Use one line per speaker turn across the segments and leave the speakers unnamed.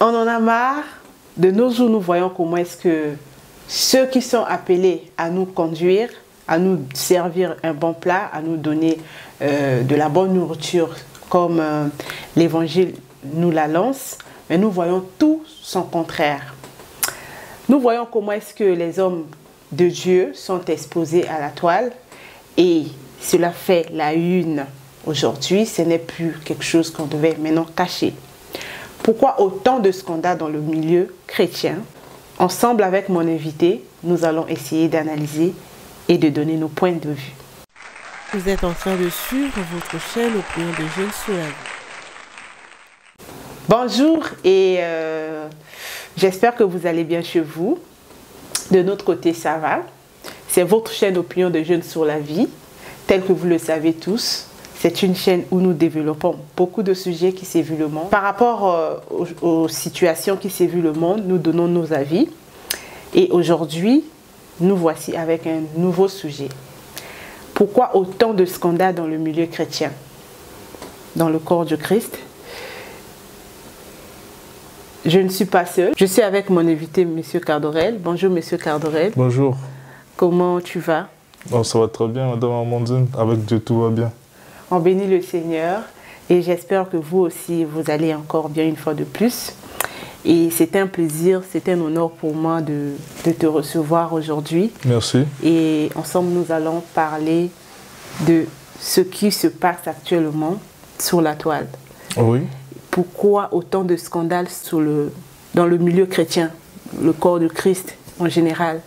On en a marre. De nos jours, nous voyons comment est-ce que ceux qui sont appelés à nous conduire, à nous servir un bon plat, à nous donner de la bonne nourriture, comme l'Évangile nous la lance, mais nous voyons tout son contraire. Nous voyons comment est-ce que les hommes de Dieu sont exposés à la toile et cela fait la une aujourd'hui. Ce n'est plus quelque chose qu'on devait maintenant cacher. Pourquoi autant de scandales dans le milieu chrétien? Ensemble avec mon invité, nous allons essayer d'analyser et de donner nos points de vue.
Vous êtes en train de suivre votre chaîne Opinions de Jeunes sur la vie.
Bonjour et j'espère que vous allez bien chez vous. De notre côté, ça va. C'est votre chaîne Opinions de Jeunes sur la vie, telle que vous le savez tous. C'est une chaîne où nous développons beaucoup de sujets qui s'est vu le monde. Par rapport aux situations qui s'est vu le monde, nous donnons nos avis. Et aujourd'hui, nous voici avec un nouveau sujet. Pourquoi autant de scandales dans le milieu chrétien, dans le corps du Christ? Je ne suis pas seule. Je suis avec mon invité, M. Cardorel. Bonjour, M. Cardorel.
Bonjour.
Comment tu vas?
Oh, ça va très bien, Madame Amandine. Avec Dieu, tout va bien.
On bénit le Seigneur et j'espère que vous aussi, vous allez encore bien une fois de plus. Et c'est un plaisir, c'est un honneur pour moi de te recevoir aujourd'hui.
Merci. Et
ensemble, nous allons parler de ce qui se passe actuellement sur la toile.
Oui.
Pourquoi autant de scandales dans le milieu chrétien, le corps de Christ en général?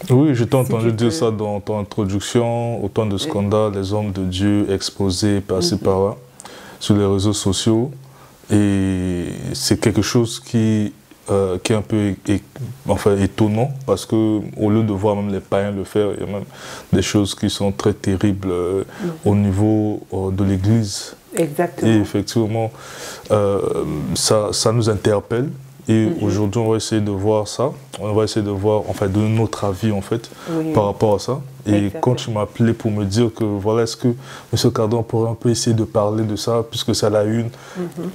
Oui, je t'ai entendu dire ça dans ton introduction, autant de scandales, les hommes de Dieu exposés par-ci par-là, sur les réseaux sociaux. Et c'est quelque chose qui est un peu étonnant, parce qu'au lieu de voir même les païens le faire, il y a même des choses qui sont très terribles au niveau de l'Église.
Exactement.
Et effectivement, ça nous interpelle. Et aujourd'hui, on va essayer de voir ça. On va essayer de voir, donner notre avis, par rapport à ça. Et exactement. Quand tu m'as appelé pour me dire que, voilà, est-ce que M. Cardon pourrait un peu essayer de parler de ça, puisque c'est la une,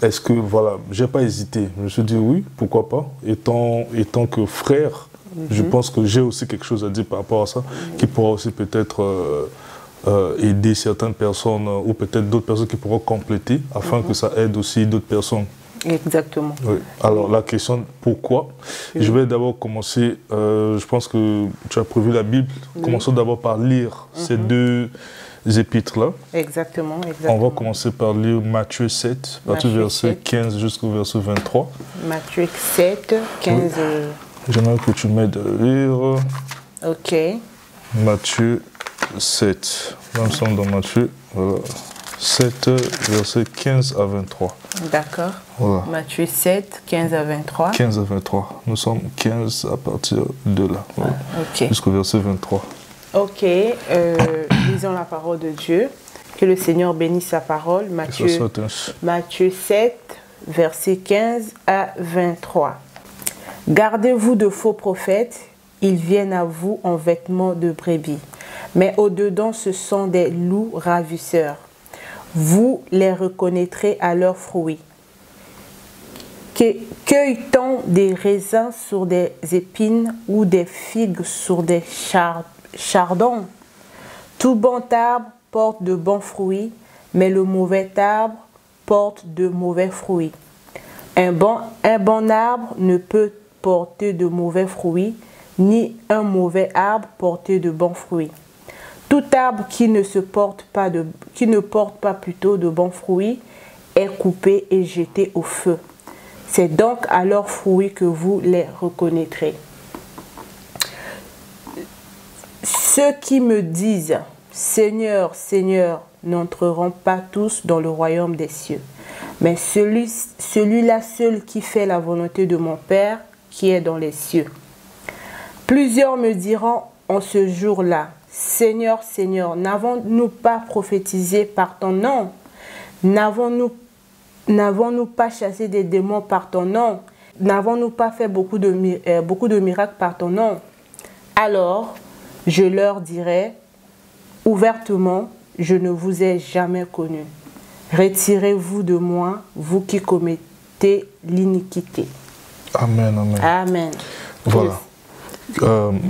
est-ce que, voilà, j'ai pas hésité. Je me suis dit oui, pourquoi pas. Étant que frère, je pense que j'ai aussi quelque chose à dire par rapport à ça, qui pourra aussi peut-être aider certaines personnes, ou peut-être d'autres personnes qui pourront compléter, afin que ça aide aussi d'autres personnes.
Exactement.
Oui. Alors la question, pourquoi? Je vais d'abord commencer, je pense que tu as prévu la Bible. Commençons d'abord par lire ces deux épîtres-là.
Exactement,
On va commencer par lire Matthieu 7, à partir du verset 15 jusqu'au verset 23.
Matthieu 7, 15... Oui.
J'aimerais que tu m'aides à lire.
Ok.
Matthieu 7. Nous sommes dans Matthieu, voilà. 7, versets 15 à 23.
D'accord.
Voilà.
Matthieu 7, 15 à 23.
15 à 23. Nous sommes 15 à partir de là. Voilà.
Okay.
Jusqu'au verset 23.
Ok. Lisons la parole de Dieu. Que le Seigneur bénisse sa parole. Matthieu 7, versets 15 à 23. Gardez-vous de faux prophètes. Ils viennent à vous en vêtements de brebis. Mais au-dedans, ce sont des loups ravisseurs. Vous les reconnaîtrez à leurs fruits. Cueille-t-on des raisins sur des épines ou des figues sur des chardons? Tout bon arbre porte de bons fruits, mais le mauvais arbre porte de mauvais fruits. Un bon arbre ne peut porter de mauvais fruits, ni un mauvais arbre porter de bons fruits. Tout arbre qui ne porte pas plutôt de bons fruits est coupé et jeté au feu. C'est donc à leurs fruits que vous les reconnaîtrez. Ceux qui me disent « Seigneur, Seigneur » n'entreront pas tous dans le royaume des cieux, mais celui-là seul qui fait la volonté de mon Père qui est dans les cieux. Plusieurs me diront en ce jour-là, Seigneur, Seigneur, n'avons-nous pas prophétisé par ton nom? N'avons-nous pas chassé des démons par ton nom? N'avons-nous pas fait beaucoup de miracles par ton nom? Alors, je leur dirai ouvertement, je ne vous ai jamais connu. Retirez-vous de moi, vous qui de l'iniquité.
Amen, amen.
Amen.
Voilà.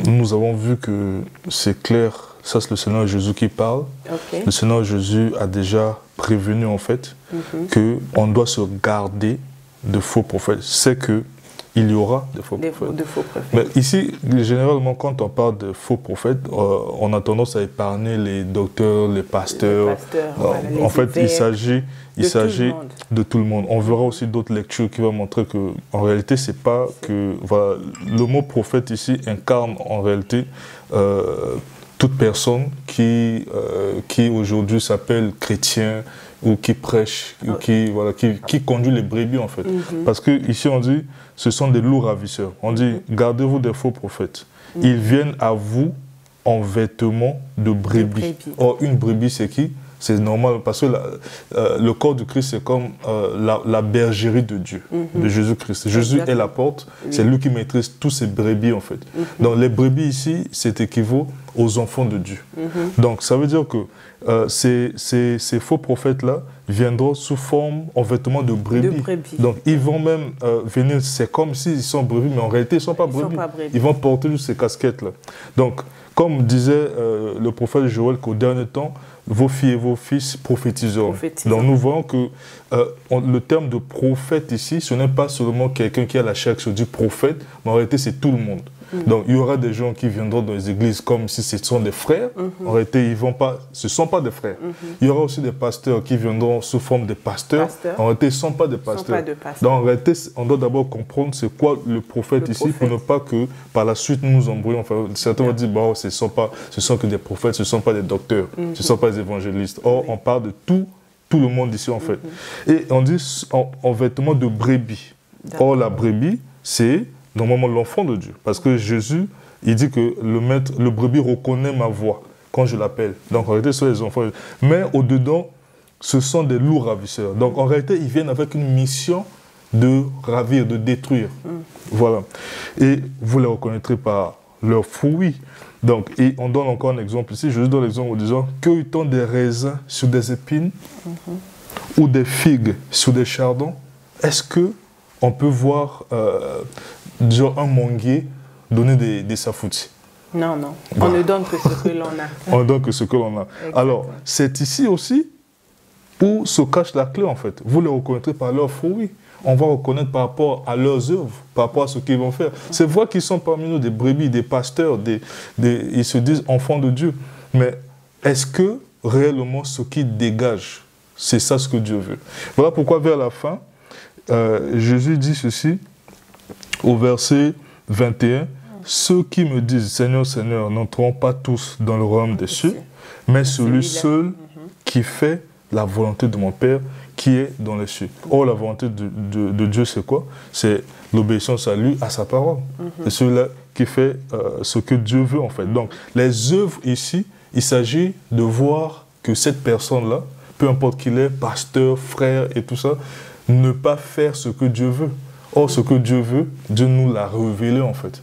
Nous avons vu que c'est clair, ça c'est le Seigneur Jésus qui parle.
Okay.
Le Seigneur Jésus a déjà prévenu en fait qu'on doit se garder de faux prophètes. C'est que il y aura des faux prophètes. Mais ici, généralement, quand on parle de faux prophètes, on a tendance à épargner les docteurs, les pasteurs. Voilà, en fait, il s'agit de tout le monde. On verra aussi d'autres lectures qui vont montrer que, en réalité, c'est pas que voilà, le mot prophète ici incarne en réalité toute personne qui aujourd'hui s'appelle chrétien ou qui prêche, ou qui conduit les brebis en fait. Parce que ici on dit, ce sont des loups ravisseurs. On dit, gardez-vous des faux prophètes. Ils viennent à vous en vêtements de brebis. Or, une brebis, c'est qui? C'est normal, parce que le corps du Christ, c'est comme la bergerie de Dieu, de Jésus-Christ. Jésus est la porte, c'est lui qui maîtrise tous ces brebis, en fait. Donc, les brebis ici, c'est équivaut aux enfants de Dieu. Donc, ça veut dire que ces faux prophètes-là viendront sous forme, en vêtements de brebis. Donc, ils vont même venir, c'est comme s'ils sont brebis, mais en réalité, ils ne sont pas brebis. Ils vont porter juste ces casquettes-là. Donc, comme disait le prophète Joël, qu'au dernier temps, vos filles et vos fils prophétiseront. Donc nous voyons que le terme de prophète ici, ce n'est pas seulement quelqu'un qui a la chair qui se dit prophète, mais en réalité c'est tout le monde. Donc il y aura des gens qui viendront dans les églises comme si ce sont des frères. En réalité, ce ne sont pas des frères. Il y aura aussi des pasteurs qui viendront sous forme de pasteurs. En réalité, ce ne sont pas des pasteurs. Donc en réalité, on doit d'abord comprendre c'est quoi le prophète ici pour ne pas que par la suite nous nous embrouillons. Enfin, certains vont dire bon, ce sont que des prophètes, ce ne sont pas des docteurs, ce ne sont pas des évangélistes. Or, on parle de tout le monde ici en fait. Et on dit en vêtements de brebis. Or, la brebis, c'est normalement l'enfant de Dieu. Parce que Jésus, il dit que le brebis reconnaît ma voix quand je l'appelle. Donc en réalité, ce sont les enfants. Mais au-dedans, ce sont des loups ravisseurs. Donc en réalité, ils viennent avec une mission de ravir, de détruire. Voilà. Et vous les reconnaîtrez par leurs fruits. Donc, et on donne encore un exemple ici. Je donne l'exemple en disant cueille-t-on des raisins sur des épines ou des figues sur des chardons? Est-ce qu'on peut voir disons, un manguier donner des safoutis?
Non, non. On ne donne que ce que l'on a.
On ne donne que ce que l'on a. Exactement. Alors, c'est ici aussi où se cache la clé, en fait. Vous les reconnaîtrez par leurs fruits. On va reconnaître par rapport à leurs œuvres, par rapport à ce qu'ils vont faire. C'est vrai qu'ils sont parmi nous des brebis, des pasteurs, ils se disent enfants de Dieu. Mais est-ce que réellement ce qui dégage, c'est ça ce que Dieu veut? Voilà pourquoi vers la fin, Jésus dit ceci au verset 21. Ceux qui me disent Seigneur, Seigneur, n'entreront pas tous dans le royaume des cieux, mais celui seul qui fait la volonté de mon Père qui est dans les cieux. Or, la volonté de Dieu, c'est quoi? C'est l'obéissance à lui, à sa parole. C'est celui-là qui fait ce que Dieu veut, en fait. Donc, les œuvres ici, il s'agit de voir que cette personne-là, peu importe qu'il est, pasteur, frère et tout ça, ne pas faire ce que Dieu veut. Or, ce que Dieu veut, Dieu nous l'a révélé, en fait.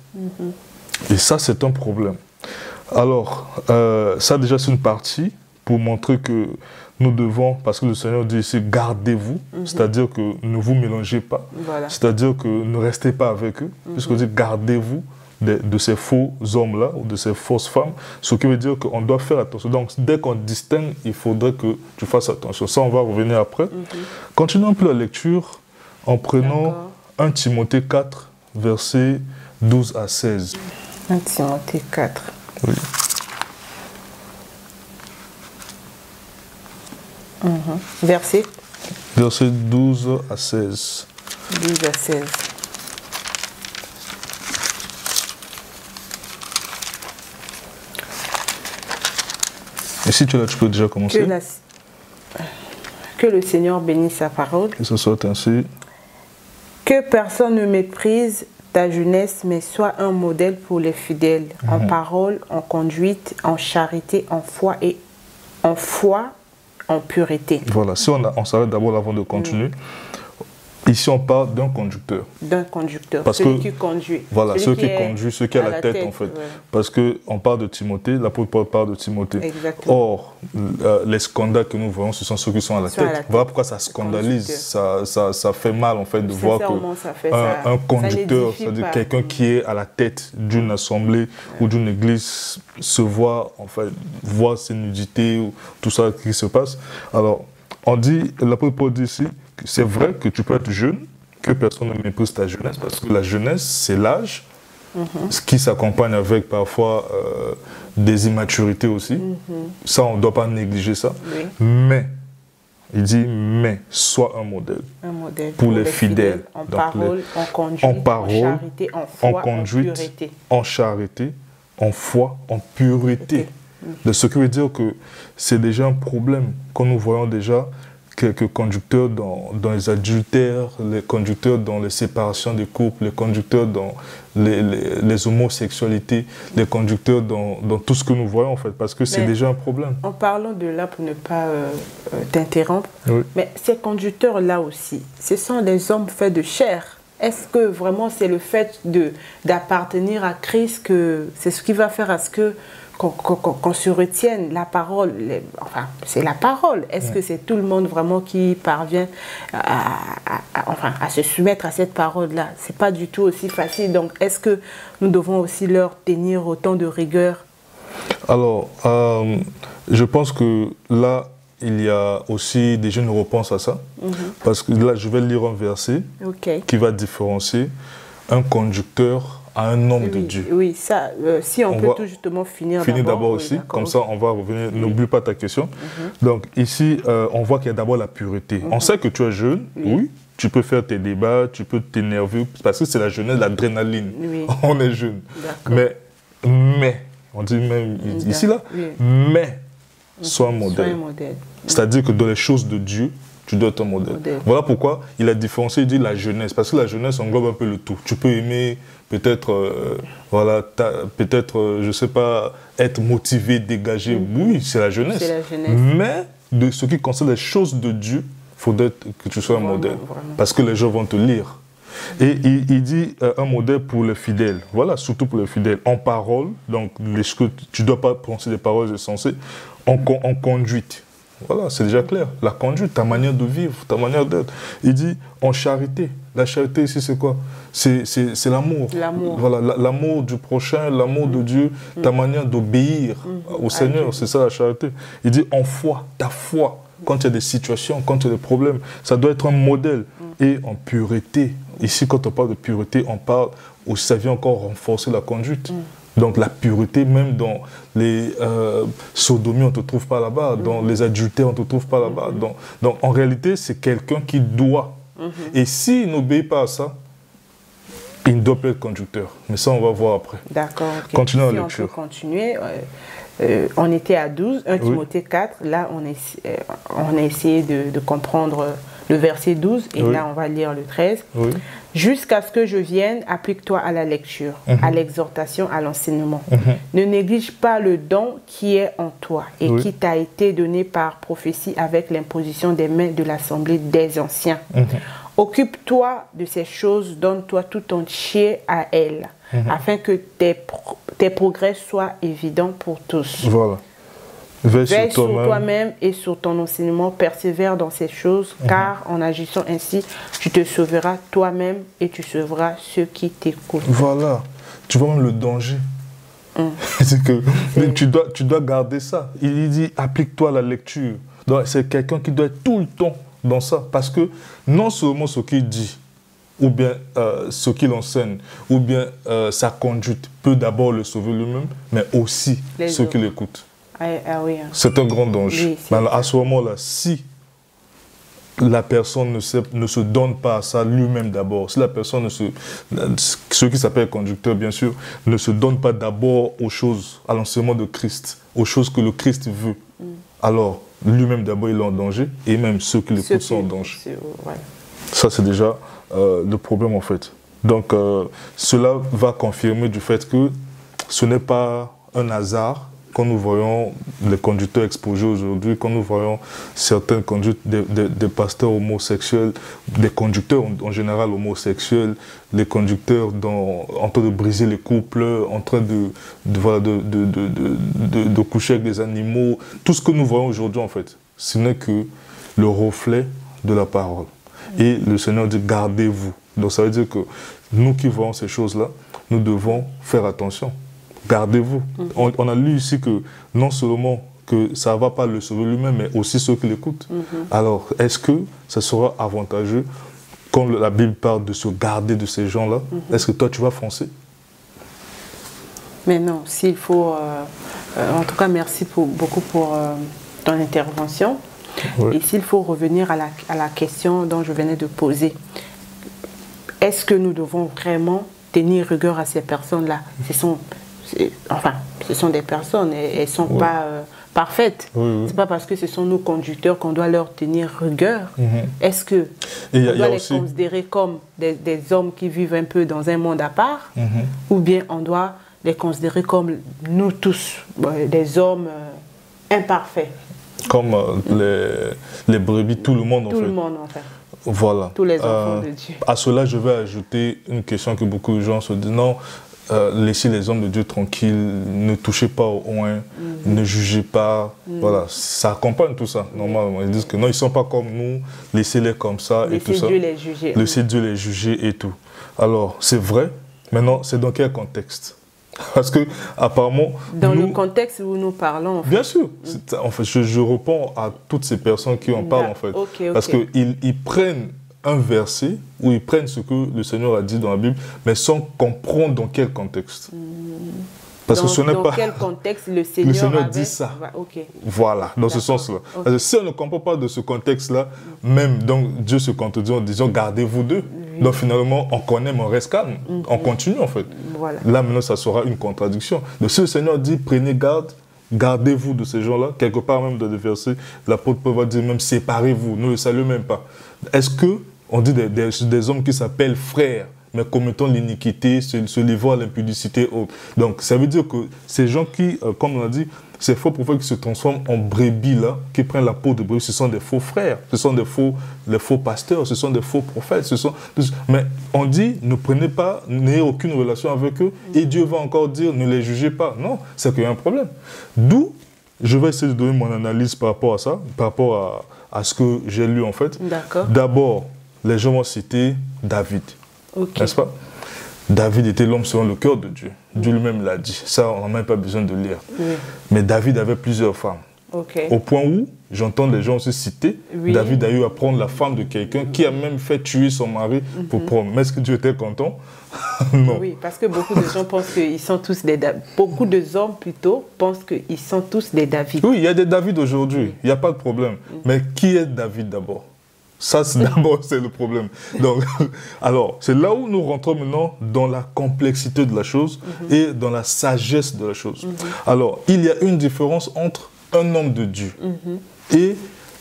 Et ça, c'est un problème. Alors, ça, déjà, c'est une partie pour montrer que nous devons, parce que le Seigneur dit ici, gardez-vous, c'est-à-dire que ne vous mélangez pas, c'est-à-dire que ne restez pas avec eux, puisqu'on dit gardez-vous de ces faux hommes-là ou de ces fausses femmes, ce qui veut dire qu'on doit faire attention. Donc, dès qu'on distingue, il faudrait que tu fasses attention. Ça, on va revenir après. Continuons un peu la lecture en prenant 1 Timothée 4, versets 12 à 16.
1 Timothée 4.
Oui.
Verset
12 à 16.
12 à 16.
Et si tu es là, tu peux déjà commencer.
Que le Seigneur bénisse sa parole.
Que ce soit ainsi.
Que personne ne méprise ta jeunesse, mais sois un modèle pour les fidèles, en parole, en conduite, en charité, en foi et en pureté.
Voilà, si on s'arrête d'abord avant de continuer, Ici, on parle d'un conducteur.
D'un conducteur,
parce
celui
que,
qui conduit.
Voilà, celui qui conduit, celui qui a la tête, en fait.
Ouais.
Parce qu'on parle de Timothée, l'apôtre Paul parle de Timothée.
Exactement.
Or, les scandales que nous voyons, ce sont ceux qui sont à la tête. Voilà pourquoi ça scandalise, ça fait mal, en fait, de voir qu'un conducteur, c'est-à-dire quelqu'un qui est à la tête d'une assemblée ou d'une église, se voit, en fait, voir ces nudités, ou tout ça qui se passe. Alors, on dit, l'apôtre Paul dit ici, c'est vrai que tu peux être jeune, que personne ne méprise ta jeunesse, parce que la jeunesse, c'est l'âge, ce qui s'accompagne avec parfois des immaturités aussi. Ça, on ne doit pas négliger ça.
Oui.
Mais, il dit, mais, sois un modèle pour les fidèles.
En parole, en conduite, en charité, en foi, en pureté.
En charité, en foi, en pureté. De ce qui veut dire que c'est déjà un problème, quand nous voyons déjà quelques conducteurs dans les adultères, les conducteurs dans les séparations des couples, les conducteurs dans les homosexualités, les conducteurs dans tout ce que nous voyons en fait, parce que c'est déjà un problème.
En parlant de là, pour ne pas t'interrompre,
oui.
Mais ces conducteurs-là aussi, ce sont des hommes faits de chair. Est-ce que vraiment c'est le fait d'appartenir à Christ que c'est ce qui va faire à ce que qu'on se retienne la parole, enfin, c'est la parole. Est-ce que c'est tout le monde vraiment qui parvient à se soumettre à cette parole-là? C'est pas du tout aussi facile. Donc, est-ce que nous devons aussi leur tenir autant de rigueur?
Alors, je pense que là, il y a aussi des jeunes repensent à ça. Parce que là, je vais lire un verset qui va différencier un conducteur à un homme de Dieu.
Oui, ça, si on peut tout justement finir
d'abord aussi, comme ça on va revenir, n'oublie pas ta question. Donc ici, on voit qu'il y a d'abord la pureté. On sait que tu es jeune, oui, tu peux faire tes débats, tu peux t'énerver, parce que c'est la jeunesse, l'adrénaline. On est jeune. Mais, on dit même ici là, mais sois un modèle. C'est-à-dire que dans les choses de Dieu, tu dois être un modèle. Voilà pourquoi il a différencié, il dit la jeunesse, parce que la jeunesse englobe un peu le tout. Tu peux aimer, peut-être, je sais pas, être motivé, dégagé. Oui, c'est la jeunesse. Mais de ce qui concerne les choses de Dieu, il faudrait que tu sois un modèle. Parce que les gens vont te lire. Et il dit un modèle pour les fidèles. Voilà, surtout pour les fidèles. En parole, donc tu ne dois pas prononcer des paroles insensées. En conduite. Voilà, c'est déjà clair. La conduite, ta manière de vivre, ta manière d'être. Il dit en charité. La charité ici, c'est quoi? C'est l'amour. Voilà, l'amour du prochain, l'amour de Dieu, ta manière d'obéir au Seigneur, c'est ça la charité. Il dit en foi, ta foi. Quand il y a des situations, quand il y a des problèmes, ça doit être un modèle. Et en pureté. Ici, quand on parle de pureté, on parle où ça vient encore renforcer la conduite. Donc la pureté, même dans les sodomies, on ne te trouve pas là-bas. Dans les adultères, on ne te trouve pas là-bas. Donc en réalité, c'est quelqu'un qui doit. Et s'il n'obéit pas à ça, il ne doit pas être conducteur. Mais ça, on va voir après.
D'accord.
Continuons la lecture.
On peut continuer. On était à 12, 1 Timothée 4. Là, on a essayé de comprendre le verset 12. Et là, on va lire le 13. Jusqu'à ce que je vienne, applique-toi à la lecture, à l'exhortation, à l'enseignement. Ne néglige pas le don qui est en toi et qui t'a été donné par prophétie avec l'imposition des mains de l'assemblée des anciens. Occupe-toi de ces choses, donne-toi tout entier à elles, afin que tes progrès soient évidents pour tous.
Voilà.
Veille sur toi-même et sur ton enseignement, persévère dans ces choses, car en agissant ainsi, tu te sauveras toi-même et tu sauveras ceux qui t'écoutent.
Voilà. Tu vois même le danger. C'est que tu dois garder ça. Il dit, applique-toi à la lecture. C'est quelqu'un qui doit être tout le temps dans ça. Parce que non seulement ce qu'il dit, ou bien ce qu'il enseigne, ou bien sa conduite peut d'abord le sauver lui-même, mais aussi ceux qui l'écoutent. C'est un grand danger. Mais alors, à ce moment-là, si la personne ne se donne pas à ça lui-même d'abord, si la personne, ceux qui s'appellent conducteurs bien sûr, ne se donne pas d'abord aux choses, à l'enseignement de Christ, aux choses que le Christ veut, alors lui-même d'abord il est en danger et même ceux qui l'écoutent sont en danger. Ça c'est déjà le problème en fait. Donc cela va confirmer du fait que ce n'est pas un hasard quand nous voyons les conducteurs exposés aujourd'hui, quand nous voyons certaines conduites des pasteurs homosexuels, des conducteurs en général homosexuels, les conducteurs en train de briser les couples, en train de coucher avec des animaux, tout ce que nous voyons aujourd'hui en fait, ce n'est que le reflet de la parole. Et le Seigneur dit gardez-vous. Donc ça veut dire que nous qui voyons ces choses-là, nous devons faire attention. Gardez-vous. On a lu ici que non seulement que ça ne va pas le sauver lui-même, mais aussi ceux qui l'écoutent. Alors, est-ce que ça sera avantageux quand la Bible parle de se garder de ces gens-là? Est-ce que toi, tu vas foncer?
Mais non, s'il faut... en tout cas, merci beaucoup pour ton intervention. Oui. Et s'il faut revenir à la question dont je venais de poser, est-ce que nous devons vraiment tenir rigueur à ces personnes-là? Ce sont des personnes, elles ne sont pas parfaites. Ce n'est pas parce que ce sont nos conducteurs qu'on doit leur tenir rigueur. Est-ce qu'on doit les considérer comme des hommes qui vivent un peu dans un monde à part, ou bien on doit les considérer comme nous tous, des hommes imparfaits?
Comme les brebis, tout le monde en fait.
Tout le monde en fait.
Voilà.
Tous les enfants de Dieu.
À cela, je vais ajouter une question que beaucoup de gens se disent. Non, laissez les hommes de Dieu tranquilles, ne touchez pas au oin, ne jugez pas. Voilà, ça accompagne tout ça, normalement. Ils disent que non, ils ne sont pas comme nous, laissez-les comme ça et tout ça.
Laissez Dieu les juger.
Laissez Dieu les juger et tout. Alors, c'est vrai. Maintenant, c'est dans quel contexte? Parce que, apparemment...
Dans le contexte où nous parlons, en fait.
Bien sûr. En fait, je réponds à toutes ces personnes qui en parlent, en fait. Parce qu'ils prennent un verset, ou ils prennent ce que le Seigneur a dit dans la Bible, mais sans comprendre dans quel contexte. Parce que ce n'est pas...
Dans quel contexte le Seigneur
dit ça. Voilà, dans ce sens-là. Si on ne comprend pas de ce contexte-là, même donc, Dieu se contredit en disant « gardez-vous d'eux ». Donc finalement, on connaît, mais on reste calme. On continue en fait.
Voilà.
Là maintenant, ça sera une contradiction. Donc si le Seigneur dit « prenez garde », gardez-vous de ces gens-là. Quelque part même dans les versets, l'apôtre Paul va dire même « séparez-vous », ne le saluez même pas. Est-ce qu'on dit des hommes qui s'appellent frères, mais commettant l'iniquité, se livrant à l'impudicité haute. Donc, ça veut dire que ces gens qui, comme on a dit, ces faux prophètes qui se transforment en brebis, là, qui prennent la peau de brebis, ce sont des faux frères, ce sont des faux pasteurs, ce sont des faux prophètes. Mais on dit, ne prenez pas, n'ayez aucune relation avec eux, et Dieu va encore dire, ne les jugez pas. Non, c'est qu'il y a un problème. D'où, je vais essayer de donner mon analyse par rapport à ça, par rapport à ce que j'ai lu en fait. D'abord, les gens vont citer David. N'est-ce pas? David était l'homme selon le cœur de Dieu. Dieu lui-même l'a dit. Ça, on n'a même pas besoin de lire. Mais David avait plusieurs femmes. Au point où, j'entends les gens se citer, David a eu à prendre la femme de quelqu'un qui a même fait tuer son mari pour prendre. Mais est-ce que Dieu était content? Non.
Oui, parce que beaucoup de gens pensent qu'ils sont tous des David. Beaucoup de hommes plutôt pensent qu'ils sont tous des David.
Oui, il y a des David aujourd'hui. Il n'y a pas de problème. Mais qui est David d'abord? Ça, d'abord, c'est le problème. Donc, alors, c'est là où nous rentrons maintenant dans la complexité de la chose et dans la sagesse de la chose. Alors, il y a une différence entre un homme de Dieu et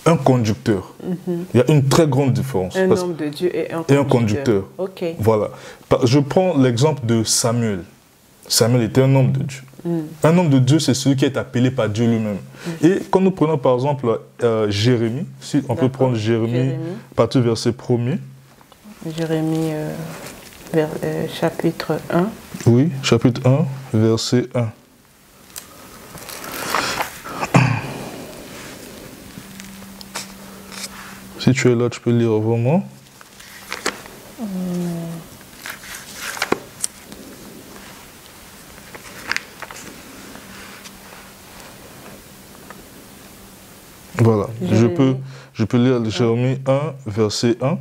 un conducteur. Il y a une très grande différence.
Un homme de Dieu et un conducteur.
Voilà. Je prends l'exemple de Samuel. Samuel était un homme de Dieu. Un homme de Dieu, c'est celui qui est appelé par Dieu lui-même. Et quand nous prenons par exemple Jérémie, si on peut prendre Jérémie, à partir du verset 1er.
Jérémie, chapitre 1.
Oui, chapitre 1, verset 1. Si tu es là, tu peux lire avant moi. Voilà, je peux lire Jérémie 1, verset 1.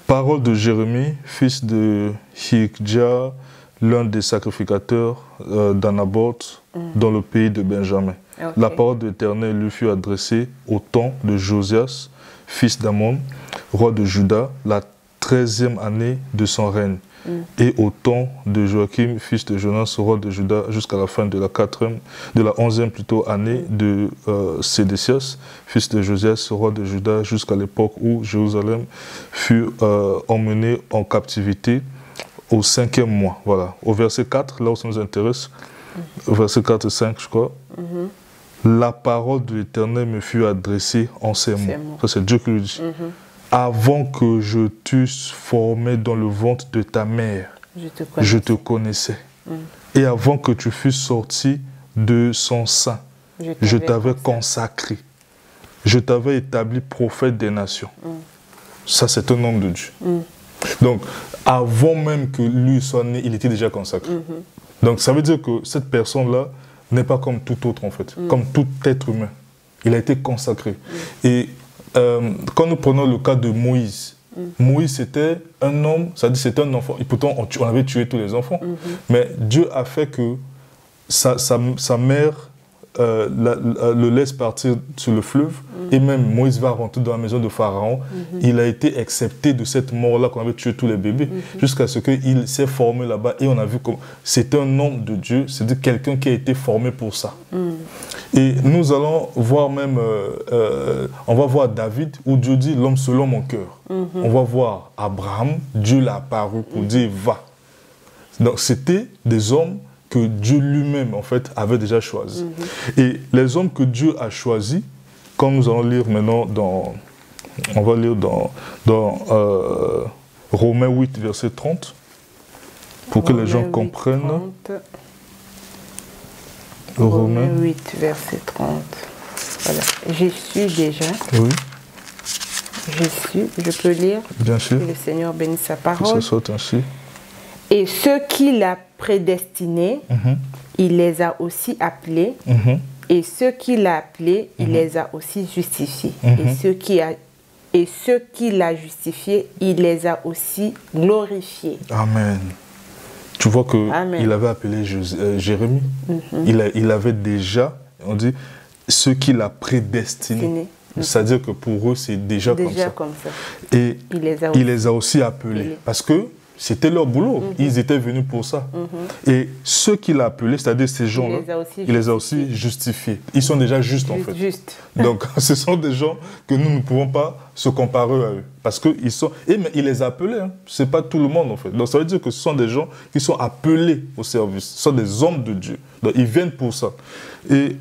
Parole de Jérémie, fils de Hilkja, l'un des sacrificateurs d'Anaboth, dans le pays de Benjamin. La parole de l'Éternel lui fut adressée au temps de Josias, fils d'Amon, roi de Juda, la 13e année de son règne. Et au temps de Joachim, fils de Jonas, roi de Juda, jusqu'à la fin de la 11e année de Sédécias, fils de Josias, roi de Juda, jusqu'à l'époque où Jérusalem fut emmenée en captivité au 5e mois. Voilà. Au verset 4, là où ça nous intéresse, verset 4 et 5, je crois. La parole de l'Éternel me fut adressée en ces mots. Ça, c'est Dieu qui le dit. Avant que je t'eusse formé dans le ventre de ta mère, je te connaissais. Et avant que tu fusses sorti de son sein, je t'avais consacré. Je t'avais établi prophète des nations. Ça, c'est un homme de Dieu. Donc, avant même que lui soit né, il était déjà consacré. Donc, ça veut dire que cette personne-là n'est pas comme tout autre, en fait, comme tout être humain. Il a été consacré. Et quand nous prenons le cas de Moïse, Moïse, c'était un homme, c'est-à-dire c'était un enfant. Et pourtant, on avait tué tous les enfants. Mais Dieu a fait que sa mère le laisse partir sur le fleuve. Et même Moïse va rentrer dans la maison de Pharaon. Il a été accepté de cette mort-là qu'on avait tué tous les bébés. Jusqu'à ce qu'il s'est formé là-bas. Et on a vu que c'est un homme de Dieu. C'est-à-dire quelqu'un qui a été formé pour ça. Et nous allons voir même, on va voir David, où Dieu dit l'homme selon mon cœur. On va voir Abraham, Dieu l'a apparu pour dire va. Donc c'était des hommes que Dieu lui-même, en fait, avait déjà choisis. Et les hommes que Dieu a choisis, quand nous allons lire maintenant on va lire dans Romains 8, verset 30, pour que les gens comprennent.
Romains 8, verset 30. Voilà. J'y suis déjà.
Oui.
Je peux lire.
Bien sûr.
Que le Seigneur bénisse sa parole.
Que ce soit ainsi.
Et ceux qu'il a prédestinés, il les a aussi appelés. Et ceux qu'il a appelés, il les a aussi justifiés. Et ceux qu'il a justifiés, il les a aussi glorifiés.
Amen. Tu vois qu'il avait appelé Jérémie. Il avait déjà, on dit, ceux qu'il a prédestinés. C'est-à-dire que pour eux, c'est déjà comme ça. Et il les a aussi appelés. Parce que c'était leur boulot. Ils étaient venus pour ça. Et ceux qu'il a appelés, c'est-à-dire ces gens-là, il les a aussi justifiés. Ils sont déjà justes, en fait. Donc, ce sont des gens que nous ne pouvons pas se comparer à eux. Parce qu'ils sont... mais il les a appelés. Hein. Ce n'est pas tout le monde, en fait. Donc, ça veut dire que ce sont des gens qui sont appelés au service. Ce sont des hommes de Dieu. Donc, ils viennent pour ça. Et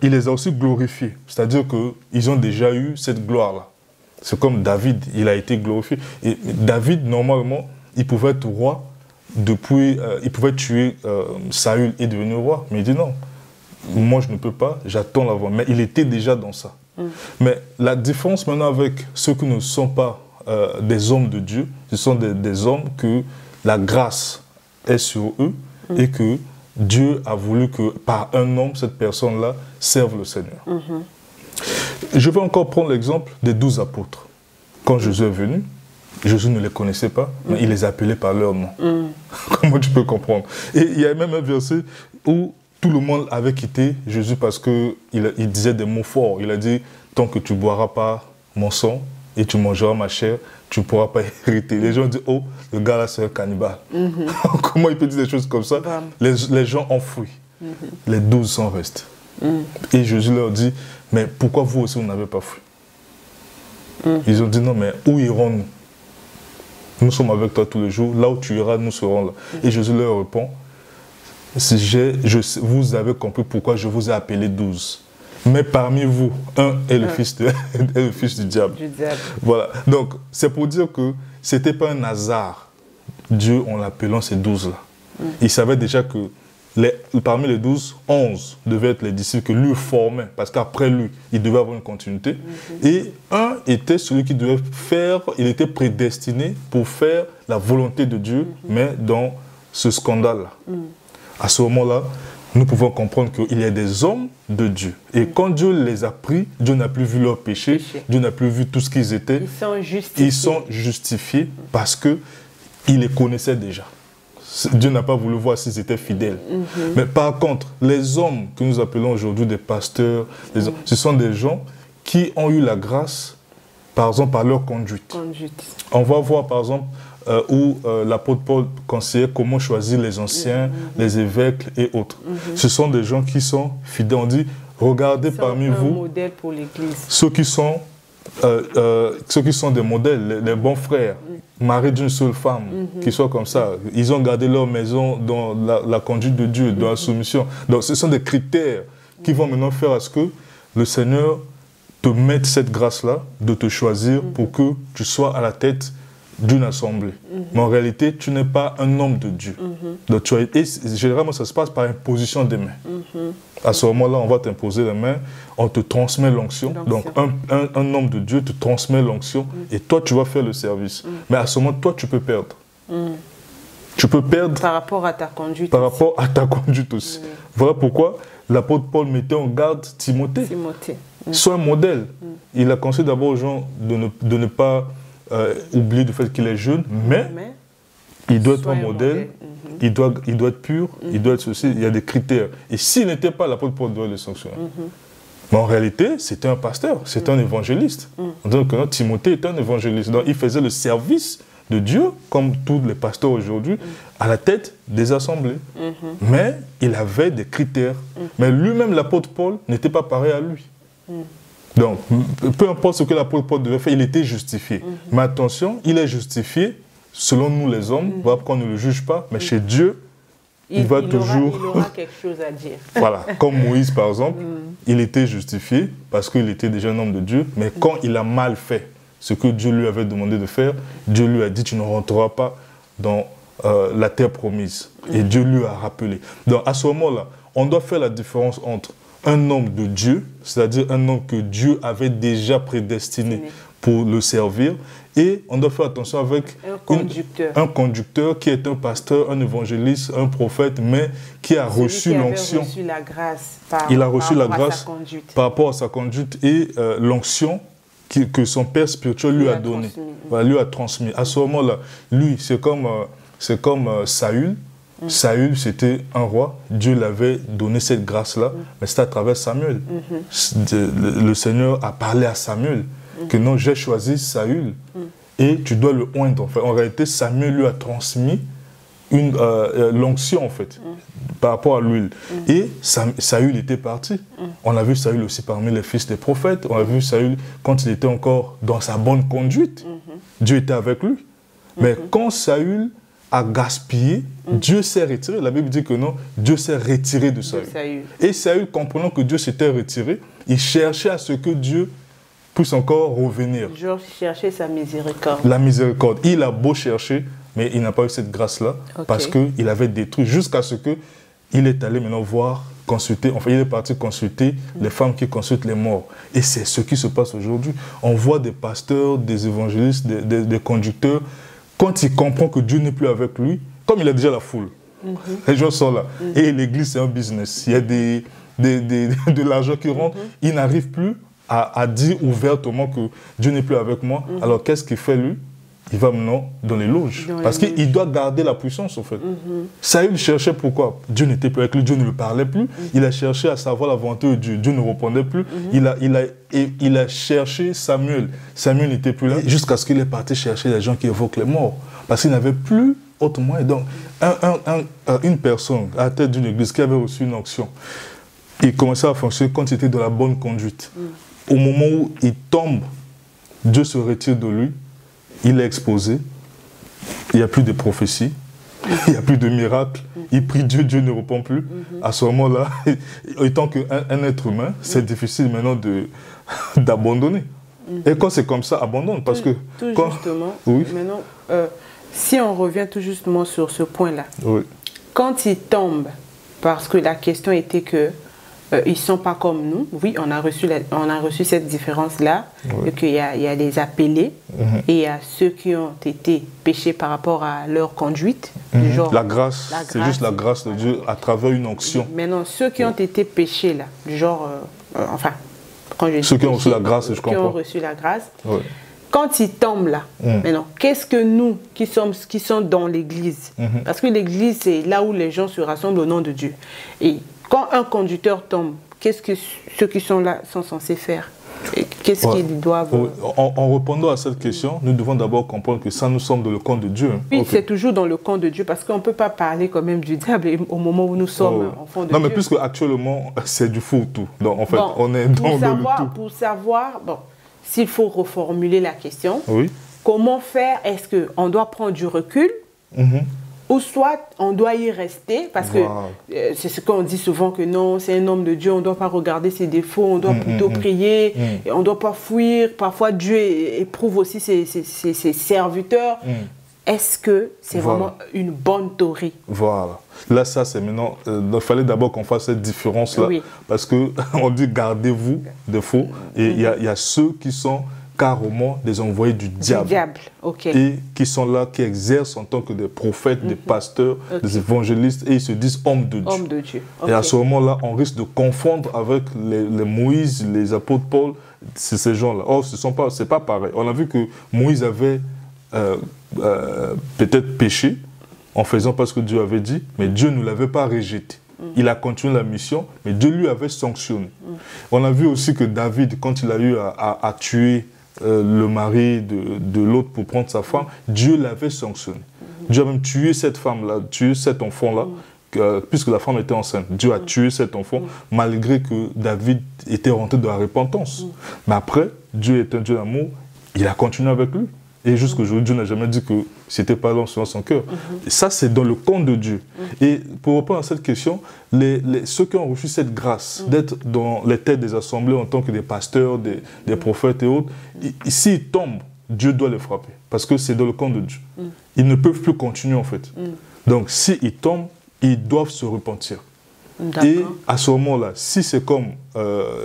il les a aussi glorifiés. C'est-à-dire qu'ils ont déjà eu cette gloire-là. C'est comme David, il a été glorifié. Et David, normalement, il pouvait être roi depuis, il pouvait tuer Saül et devenir roi. Mais il dit non, moi je ne peux pas, j'attends la voie. Mais il était déjà dans ça. Mais la différence maintenant avec ceux qui ne sont pas des hommes de Dieu, ce sont des hommes que la grâce est sur eux et que Dieu a voulu que par un homme, cette personne-là serve le Seigneur. Je vais encore prendre l'exemple des 12 apôtres. Quand Jésus est venu, Jésus ne les connaissait pas, mais il les appelait par leur nom. Comment tu peux comprendre? Et il y a même un verset où tout le monde avait quitté Jésus parce qu'il disait des mots forts. Il a dit, tant que tu ne boiras pas mon sang et tu mangeras ma chair, tu ne pourras pas hériter. Les gens disent, oh, le gars là c'est un cannibale. Comment il peut dire des choses comme ça? Les gens ont fui. Les 12 sont restés. Et Jésus leur dit, mais pourquoi vous aussi vous n'avez pas fui? Ils ont dit, non, mais où irons-nous? Nous sommes avec toi tous les jours. Là où tu iras, nous serons là. Et Jésus leur répond, vous avez compris pourquoi je vous ai appelé 12. Mais parmi vous, un est le fils du diable. Voilà. Donc, c'est pour dire que ce n'était pas un hasard, Dieu en l'appelant ces 12-là. Il savait déjà que parmi les 12, 11 devaient être les disciples que lui formait, parce qu'après lui, il devait avoir une continuité. Et un était celui qui devait faire, il était prédestiné pour faire la volonté de Dieu, mais dans ce scandale-là. À ce moment-là, nous pouvons comprendre qu'il y a des hommes de Dieu. Et quand Dieu les a pris, Dieu n'a plus vu leur péché, Dieu n'a plus vu tout ce qu'ils étaient. Ils sont justifiés parce qu'il les connaissait déjà. Dieu n'a pas voulu voir s'ils étaient fidèles. Mais par contre, les hommes que nous appelons aujourd'hui des pasteurs, ce sont des gens qui ont eu la grâce, par exemple, par leur conduite. On va voir, par exemple, où l'apôtre Paul conseillait comment choisir les anciens, les évêques et autres. Ce sont des gens qui sont fidèles. On dit, regardez parmi vous
modèle pour l'Église.
Ceux qui sont ceux qui sont des modèles, les bons frères, mariés d'une seule femme, qui soient comme ça. Ils ont gardé leur maison dans la conduite de Dieu, dans la soumission. Donc ce sont des critères qui vont maintenant faire à ce que le Seigneur te mette cette grâce-là de te choisir pour que tu sois à la tête d'une assemblée. Mais en réalité, tu n'es pas un homme de Dieu. Donc, et généralement, ça se passe par imposition des mains. À ce moment-là, on va t'imposer les mains, on te transmet l'onction. Donc, un homme de Dieu te transmet l'onction et toi, tu vas faire le service. Mais à ce moment, toi, tu peux perdre. Tu peux perdre
par rapport à ta conduite.
Par rapport à ta conduite aussi. Voilà pourquoi l'apôtre Paul mettait en garde Timothée. Sois un modèle. Il a conseillé d'abord aux gens de ne pas oublier du fait qu'il est jeune, mais il doit être un modèle, il doit être pur, il doit être ceci, il y a des critères. Et s'il n'était pas, l'apôtre Paul doit le sanctionner. Mais en réalité, c'était un pasteur, c'était un évangéliste. Donc Timothée était un évangéliste. Donc il faisait le service de Dieu, comme tous les pasteurs aujourd'hui, à la tête des assemblées. Mais il avait des critères. Mais lui-même, l'apôtre Paul, n'était pas pareil à lui. Donc, peu importe ce que l'apôtre Paul devait faire, il était justifié. Mais attention, il est justifié selon nous les hommes, voilà pourquoi on ne le juge pas, mais chez Dieu, il va toujours...
il aura quelque chose à dire.
Voilà, comme Moïse par exemple, il était justifié parce qu'il était déjà un homme de Dieu, mais quand il a mal fait ce que Dieu lui avait demandé de faire, Dieu lui a dit, tu ne rentreras pas dans la terre promise. Et Dieu lui a rappelé. Donc à ce moment-là, on doit faire la différence entre un homme de Dieu, c'est-à-dire un homme que Dieu avait déjà prédestiné pour le servir, et on doit faire attention avec un conducteur qui est un pasteur, un évangéliste, un prophète, mais qui a reçu l'onction. Il a reçu la grâce par rapport à sa conduite et l'onction que son père spirituel lui a donné, lui a transmis. À ce moment-là, lui, c'est comme Saül. Saül, c'était un roi. Dieu l'avait donné cette grâce-là, mais c'était à travers Samuel. Le Seigneur a parlé à Samuel que non, j'ai choisi Saül et tu dois le oindre. En fait, en réalité, Samuel lui a transmis l'onction en fait, par rapport à l'huile. Et Saül était parti. On a vu Saül aussi parmi les fils des prophètes. On a vu Saül quand il était encore dans sa bonne conduite. Dieu était avec lui. Mais quand Saül a gaspillé, Dieu s'est retiré. La Bible dit que non, Dieu s'est retiré de Saül. Et Saül, comprenant que Dieu s'était retiré, il cherchait à ce que Dieu puisse encore revenir.
Georges cherchait sa miséricorde.
La miséricorde. Il a beau chercher, mais il n'a pas eu cette grâce-là, parce qu'il avait détruit, jusqu'à ce qu'il est allé maintenant voir, consulter, enfin il est parti consulter les femmes qui consultent les morts. Et c'est ce qui se passe aujourd'hui. On voit des pasteurs, des évangélistes, des conducteurs, quand il comprend que Dieu n'est plus avec lui, comme il a déjà la foule, les gens sont là. Et l'église, c'est un business. Il y a de l'argent qui rentre. Il n'arrive plus à dire ouvertement que Dieu n'est plus avec moi. Alors, qu'est-ce qu'il fait, lui? Il va maintenant dans les loges. Parce qu'il doit garder la puissance, en fait. Saül cherchait pourquoi Dieu n'était plus avec lui, Dieu ne lui parlait plus. Il a cherché à savoir la volonté de Dieu. Dieu ne répondait plus. Il a cherché Samuel. Samuel n'était plus là. Jusqu'à ce qu'il est parti chercher les gens qui évoquent les morts. Parce qu'il n'avait plus autre moyen. Donc, une personne à la tête d'une église qui avait reçu une onction, il commençait à fonctionner quand il était dans la bonne conduite. Au moment où il tombe, Dieu se retire de lui. Il est exposé, il n'y a plus de prophéties, il n'y a plus de miracles, il prie Dieu, Dieu ne répond plus. À ce moment-là, étant qu'un être humain, c'est difficile maintenant d'abandonner. Et quand c'est comme ça, abandonne. Parce que
justement, maintenant, si on revient tout justement sur ce point-là, quand il tombe, parce que la question était que ils ne sont pas comme nous. Oui, on a reçu cette différence-là, qu'il y a les appelés et il y a ceux qui ont été péchés par rapport à leur conduite. Genre,
la grâce, c'est juste la grâce de Dieu à travers une onction.
Maintenant, ceux qui ont été péchés, là, genre, enfin, quand je dis
ceux qui ont reçu la grâce, je comprends.
Qui ont reçu la grâce. Quand ils tombent là, maintenant, qu'est-ce que nous qui sont dans l'église, parce que l'église, c'est là où les gens se rassemblent au nom de Dieu. Et quand un conducteur tombe, qu'est-ce que ceux qui sont là sont censés faire? Qu'est-ce qu'ils doivent...
En répondant à cette question, nous devons d'abord comprendre que ça, nous sommes dans le camp de Dieu.
Oui, c'est toujours dans le camp de Dieu, parce qu'on ne peut pas parler quand même du diable au moment où nous sommes enfants de Dieu.
Non, mais puisque actuellement, c'est du fourre-tout. Donc, en fait, on est dans le tout.
Pour savoir, bon, s'il faut reformuler la question,
oui.
Comment faire? Est-ce qu'on doit prendre du recul ou soit on doit y rester? Parce que c'est ce qu'on dit souvent, que non, c'est un homme de Dieu, on ne doit pas regarder ses défauts, on doit plutôt prier, et on ne doit pas fuir. Parfois, Dieu éprouve aussi ses serviteurs. Est-ce que c'est vraiment une bonne théorie? Voilà.
Là, ça, c'est maintenant... il fallait d'abord qu'on fasse cette différence-là. Oui. Parce qu'on dit, gardez-vous de faux. Et il y a ceux qui sont carrément des envoyés du diable.
Okay.
Et qui sont là, qui exercent en tant que des prophètes, des pasteurs, des évangélistes, et ils se disent hommes de Dieu.
Hommes de Dieu.
Et à ce moment-là, on risque de confondre avec les Moïse, les apôtres Paul, c'est ces gens-là. Or, c'est pas pareil. On a vu que Moïse avait peut-être péché en faisant pas ce que Dieu avait dit, mais Dieu ne l'avait pas rejeté. Il a continué la mission, mais Dieu lui avait sanctionné. On a vu aussi que David, quand il a eu à tuer le mari de l'autre pour prendre sa femme, Dieu l'avait sanctionné. Dieu a même tué cette femme-là, tué cet enfant-là, puisque la femme était enceinte. Dieu a tué cet enfant, malgré que David était rentré dans la repentance. Mais après, Dieu est un Dieu d'amour, il a continué avec lui. Et jusqu'aujourd'hui, Dieu n'a jamais dit que c'était pas l'homme selon son cœur. Et ça, c'est dans le compte de Dieu. Et pour répondre à cette question, ceux qui ont reçu cette grâce d'être dans les têtes des assemblées en tant que des pasteurs, des prophètes et autres, s'ils tombent, Dieu doit les frapper. Parce que c'est dans le compte de Dieu. Ils ne peuvent plus continuer en fait. Donc, s'ils tombent, ils doivent se repentir. Et à ce moment-là, si c'est comme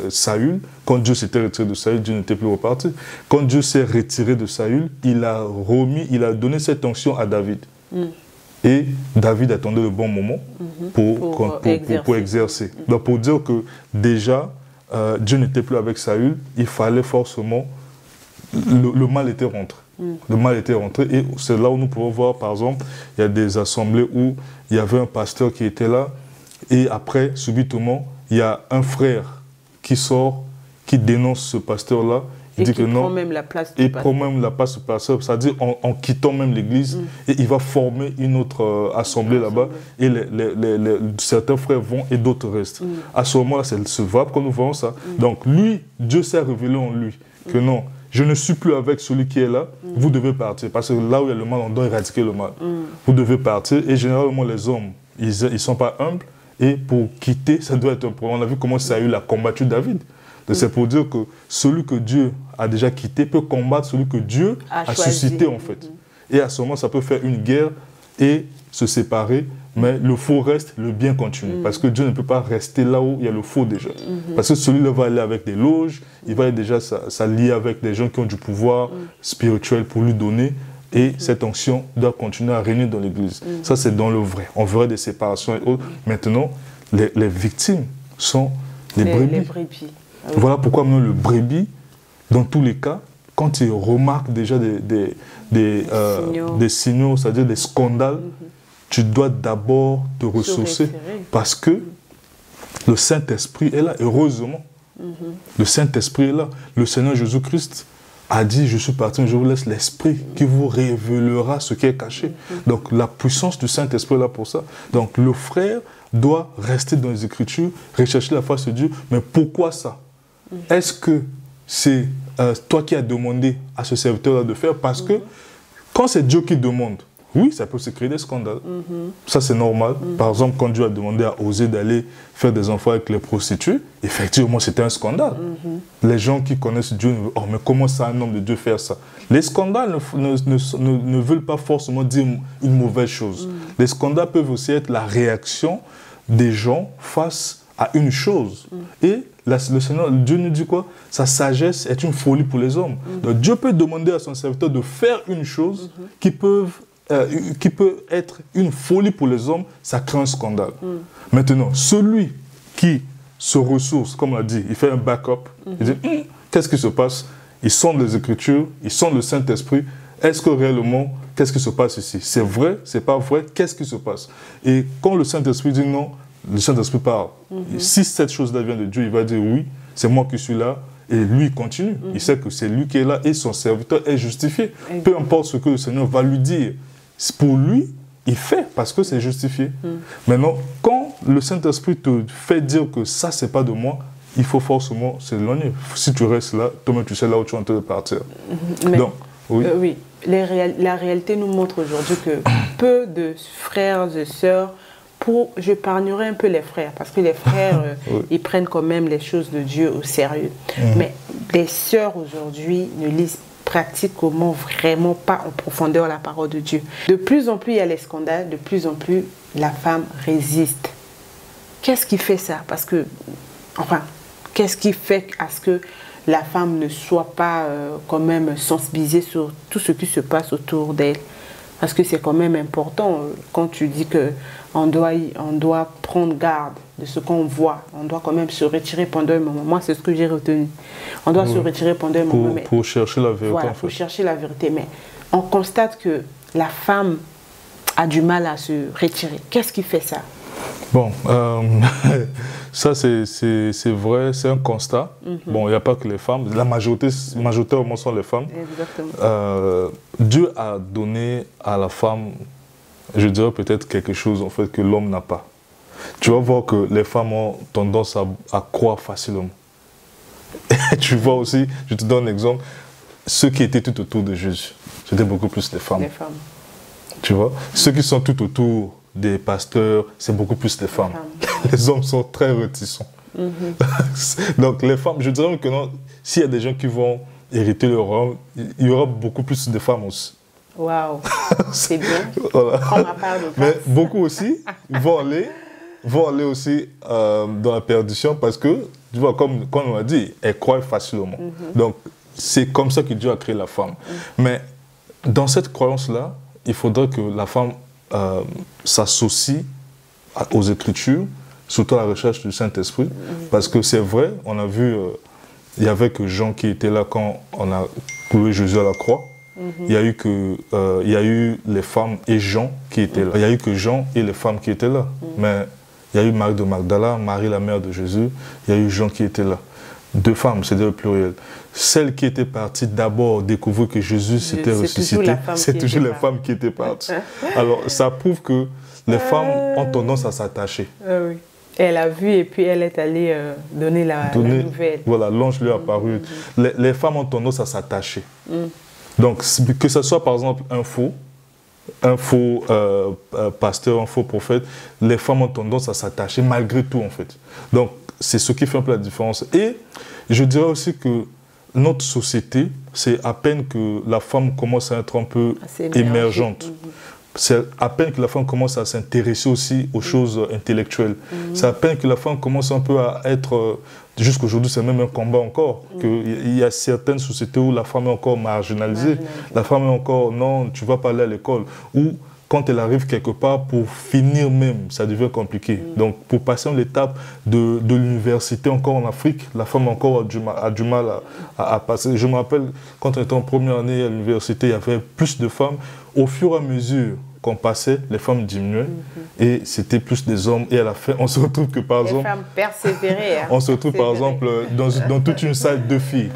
Saül, quand Dieu s'était retiré de Saül, Dieu n'était plus reparti. Quand Dieu s'est retiré de Saül, il a donné cette onction à David. Et David attendait le bon moment pour exercer. Donc pour dire que déjà, Dieu n'était plus avec Saül, il fallait forcément... Le mal était rentré. Le mal était rentré et c'est là où nous pouvons voir, par exemple, il y a des assemblées où il y avait un pasteur qui était là. Et après, subitement, il y a un frère qui sort, qui dénonce ce pasteur-là.
Il dit que non. Prend même la place du pasteur.
Prend même la place du pasteur, c'est-à-dire en quittant même l'église. Et il va former une autre assemblée là-bas. Et certains frères vont et d'autres restent. À ce moment-là, c'est ce vape quand nous voyons ça. Donc lui, Dieu s'est révélé en lui que non, je ne suis plus avec celui qui est là, vous devez partir. Parce que là où il y a le mal, on doit éradiquer le mal. Vous devez partir. Et généralement, les hommes, ils ne sont pas humbles. Et pour quitter, ça doit être un problème. On a vu comment Saül a combattu David. C'est pour dire que celui que Dieu a déjà quitté peut combattre celui que Dieu a suscité en fait. Et à ce moment, ça peut faire une guerre et se séparer, mais le faux reste, le bien continue. Parce que Dieu ne peut pas rester là où il y a le faux déjà. Parce que celui-là va aller avec des loges, il va déjà s'allier avec des gens qui ont du pouvoir spirituel pour lui donner. Et cette onction doit continuer à régner dans l'Église. Ça, c'est dans le vrai. On verrait des séparations et autres. Maintenant, les victimes sont les brebis. Oui. Voilà pourquoi maintenant le brebis, dans tous les cas, quand il remarque déjà des signaux, c'est-à-dire des scandales, tu dois d'abord te ressourcer parce que le Saint-Esprit est là, heureusement. Le Saint-Esprit est là. Le Seigneur Jésus-Christ a dit, je suis parti, je vous laisse l'Esprit qui vous révélera ce qui est caché. Donc la puissance du Saint-Esprit est là pour ça. Donc le frère doit rester dans les Écritures, rechercher la face de Dieu. Mais pourquoi ça? Est-ce que c'est toi qui as demandé à ce serviteur-là de faire? Parce que quand c'est Dieu qui demande, oui, ça peut se créer des scandales. Ça, c'est normal. Par exemple, quand Dieu a demandé à Osée d'aller faire des enfants avec les prostituées, effectivement, c'était un scandale. Les gens qui connaissent Dieu, oh, mais comment ça, un homme de Dieu faire ça? Les scandales ne veulent pas forcément dire une mauvaise chose. Les scandales peuvent aussi être la réaction des gens face à une chose. Et le Seigneur, Dieu nous dit quoi? Sa sagesse est une folie pour les hommes. Donc Dieu peut demander à son serviteur de faire une chose qui peut être une folie pour les hommes, ça crée un scandale. Maintenant, celui qui se ressource, comme on l'a dit, il fait un backup, il dit, qu'est-ce qui se passe? Il sonde les Écritures, il sonde le Saint-Esprit. Est-ce que réellement, qu'est-ce qui se passe ici? C'est vrai, c'est pas vrai, qu'est-ce qui se passe? Et quand le Saint-Esprit dit non, le Saint-Esprit parle. Si cette chose-là vient de Dieu, il va dire oui, c'est moi qui suis là. Et lui, il continue. Il sait que c'est lui qui est là et son serviteur est justifié. Peu importe ce que le Seigneur va lui dire. Pour lui, il fait parce que c'est justifié. Maintenant, quand le Saint-Esprit te fait dire que ça, c'est pas de moi, il faut forcément s'éloigner. Si tu restes là, toi-même tu sais là où tu es en train de partir.
Mais,
donc, oui.
Oui, la réalité nous montre aujourd'hui que peu de frères et sœurs, j'épargnerai un peu les frères, parce que les frères,
oui.
ils prennent quand même les choses de Dieu au sérieux. Mais les sœurs aujourd'hui ne lisent pratiquement vraiment pas en profondeur la parole de Dieu. De plus en plus il y a les scandales, de plus en plus la femme résiste. Qu'est-ce qui fait ça? Parce que, enfin, qu'est-ce qui fait à ce que la femme ne soit pas quand même sensibilisée sur tout ce qui se passe autour d'elle? Parce que c'est quand même important quand tu dis qu'on doit prendre garde de ce qu'on voit. On doit quand même se retirer pendant un moment. Moi, c'est ce que j'ai retenu. On doit se retirer pendant un moment.
Pour chercher la vérité.
Voilà,
en fait.
pour chercher la vérité. Mais on constate que la femme a du mal à se retirer. Qu'est-ce qui fait ça?
Bon, ça c'est vrai, c'est un constat. Bon, il n'y a pas que les femmes, la majoritairement sont les femmes.
Exactement.
Dieu a donné à la femme, je dirais peut-être quelque chose en fait que l'homme n'a pas. Tu vas voir que les femmes ont tendance à croire facilement. Et tu vois aussi, je te donne un exemple, ceux qui étaient tout autour de Jésus, c'était beaucoup plus les femmes.
Les femmes.
Tu vois, ceux qui sont tout autour des pasteurs, c'est beaucoup plus les femmes. Les hommes sont très réticents. Donc les femmes, je dirais que s'il y a des gens qui vont hériter le royaume, il y aura beaucoup plus de femmes aussi.
Waouh, c'est bien.
Voilà.
Prends ma part de place.
Mais beaucoup aussi vont aller aussi dans la perdition parce que, tu vois, comme on a dit, elles croient facilement. Donc c'est comme ça que Dieu a créé la femme. Mais dans cette croyance-là, il faudrait que la femme s'associe aux Écritures, surtout à la recherche du Saint-Esprit, parce que c'est vrai, on a vu, il y avait que Jean qui était là quand on a cloué Jésus à la croix. Il y a eu les femmes et Jean qui étaient là. Il y a eu que Jean et les femmes qui étaient là. Mais il y a eu Marie de Magdala, Marie la mère de Jésus, il y a eu Jean qui était là. 2 femmes, c'était le pluriel. Celle qui était partie d'abord découvrir que Jésus s'était ressuscité, c'est toujours les femmes qui étaient parties. Alors, ça prouve que les femmes ont tendance à s'attacher.
Oui. Elle a vu et puis elle est allée donner la nouvelle.
Voilà, l'ange lui est apparu. Les femmes ont tendance à s'attacher. Donc, que ce soit par exemple un faux pasteur, un faux prophète, les femmes ont tendance à s'attacher malgré tout en fait. Donc, c'est ce qui fait un peu la différence. Et je dirais aussi que notre société, c'est à peine que la femme commence à être un peu émergente. C'est à peine que la femme commence à s'intéresser aussi aux choses intellectuelles. C'est à peine que la femme commence un peu à être... Jusqu'aujourd'hui, c'est même un combat encore. Il y a certaines sociétés où la femme est encore marginalisée. La femme est encore, non, tu ne vas pas aller à l'école. Ou quand elle arrive quelque part, pour finir même, ça devient compliqué. Donc, pour passer à l'étape de l'université encore en Afrique, la femme encore a du mal à passer. Je me rappelle, quand on était en première année à l'université, il y avait plus de femmes. Au fur et à mesure qu'on passait, les femmes diminuaient et c'était plus des hommes. Et à la fin, on se retrouve que par exemple...
Les femmes persévéraient. Hein,
on se retrouve par exemple dans toute une salle de filles.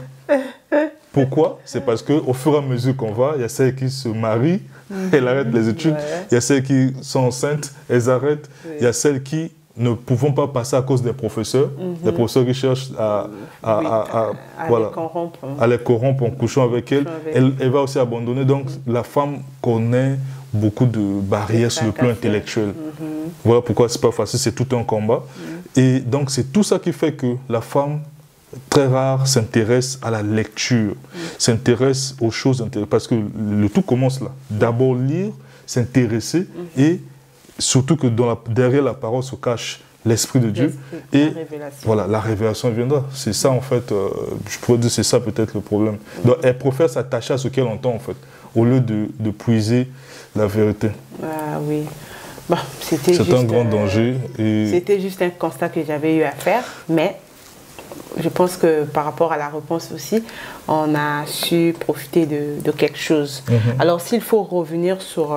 Pourquoi? C'est parce qu'au fur et à mesure qu'on va, il y a celles qui se marient, elles arrêtent les études. Il y a celles qui sont enceintes, elles arrêtent. Il y a celles qui ne pouvons pas passer à cause des professeurs. Les professeurs qui cherchent à les corrompre en couchant avec elles. Elle va aussi abandonner. Donc la femme connaît beaucoup de barrières sur le plan intellectuel. Voilà pourquoi c'est pas facile, c'est tout un combat. Et donc c'est tout ça qui fait que la femme, très rare, s'intéresse à la lecture, s'intéresse aux choses intéressantes, parce que le tout commence là. D'abord lire, s'intéresser, et surtout que derrière la parole se cache l'Esprit de Dieu, et voilà, la révélation viendra. C'est ça en fait, je pourrais dire c'est ça peut-être le problème. Donc elle préfère s'attacher à ce qu'elle entend en fait, au lieu de puiser la vérité.
Ah oui. Bon, c'est
un grand danger.
C'était juste un constat que j'avais eu à faire, mais je pense que par rapport à la réponse aussi, on a su profiter de quelque chose. Alors s'il faut revenir sur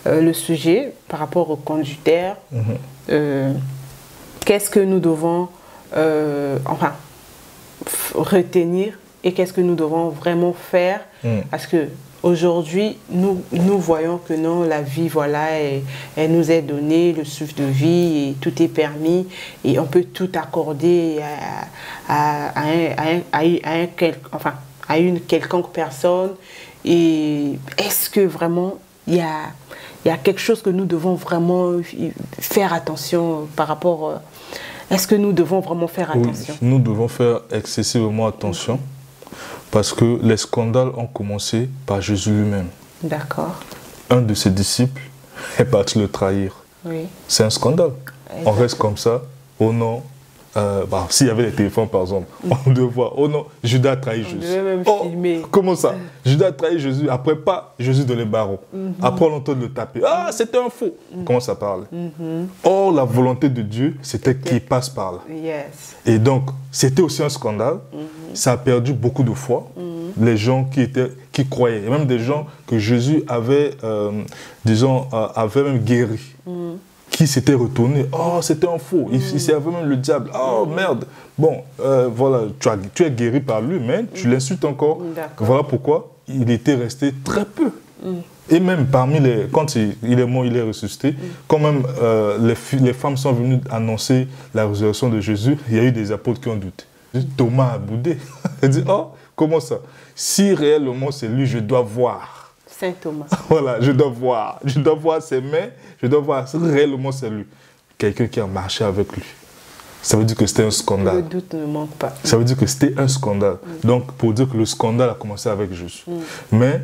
le sujet par rapport au conducteur, qu'est-ce que nous devons retenir et qu'est-ce que nous devons vraiment faire? Parce que aujourd'hui, nous voyons que non, la vie, voilà, elle nous est donnée, le souffle de vie, et tout est permis, et on peut tout accorder à une quelconque personne. Et est-ce que vraiment il y a quelque chose que nous devons vraiment faire attention par rapport... Est-ce que nous devons vraiment faire attention?
Oui, nous devons faire excessivement attention parce que les scandales ont commencé par Jésus lui-même.
D'accord.
Un de ses disciples est parti le trahir. Oui. C'est un scandale. Exactement. On reste comme ça. Oh non. S'il y avait des téléphones par exemple, on devait voir, oh non, Judas a trahi Jésus.
On devait même filmer.
Comment ça? Judas a trahi Jésus, après pas Jésus dans les barreaux. Après on entend le taper. Ah, c'était un faux. Comment ça parle? Or, la volonté de Dieu, c'était qu'il passe par là.
Yes.
Et donc, c'était aussi un scandale. Ça a perdu beaucoup de foi. Les gens qui croyaient, et même des gens que Jésus avait, avait même guéri. Qui s'était retourné, oh c'était un faux, il servait même le diable, oh merde, bon voilà, tu es guéri par lui, mais tu l'insultes encore. Voilà pourquoi il était resté très peu. Et même parmi les, quand il est mort, il est ressuscité, quand même les femmes sont venues annoncer la résurrection de Jésus, il y a eu des apôtres qui ont douté. Thomas a boudé, il dit, oh comment ça, si réellement c'est lui, je dois voir.
Saint Thomas.
Voilà, je dois voir ses mains, je dois voir réellement c'est lui. Quelqu'un qui a marché avec lui. Ça veut dire que c'était un scandale.
Le doute ne manque pas.
Ça veut dire que c'était un scandale. Donc, pour dire que le scandale a commencé avec Jésus. Mais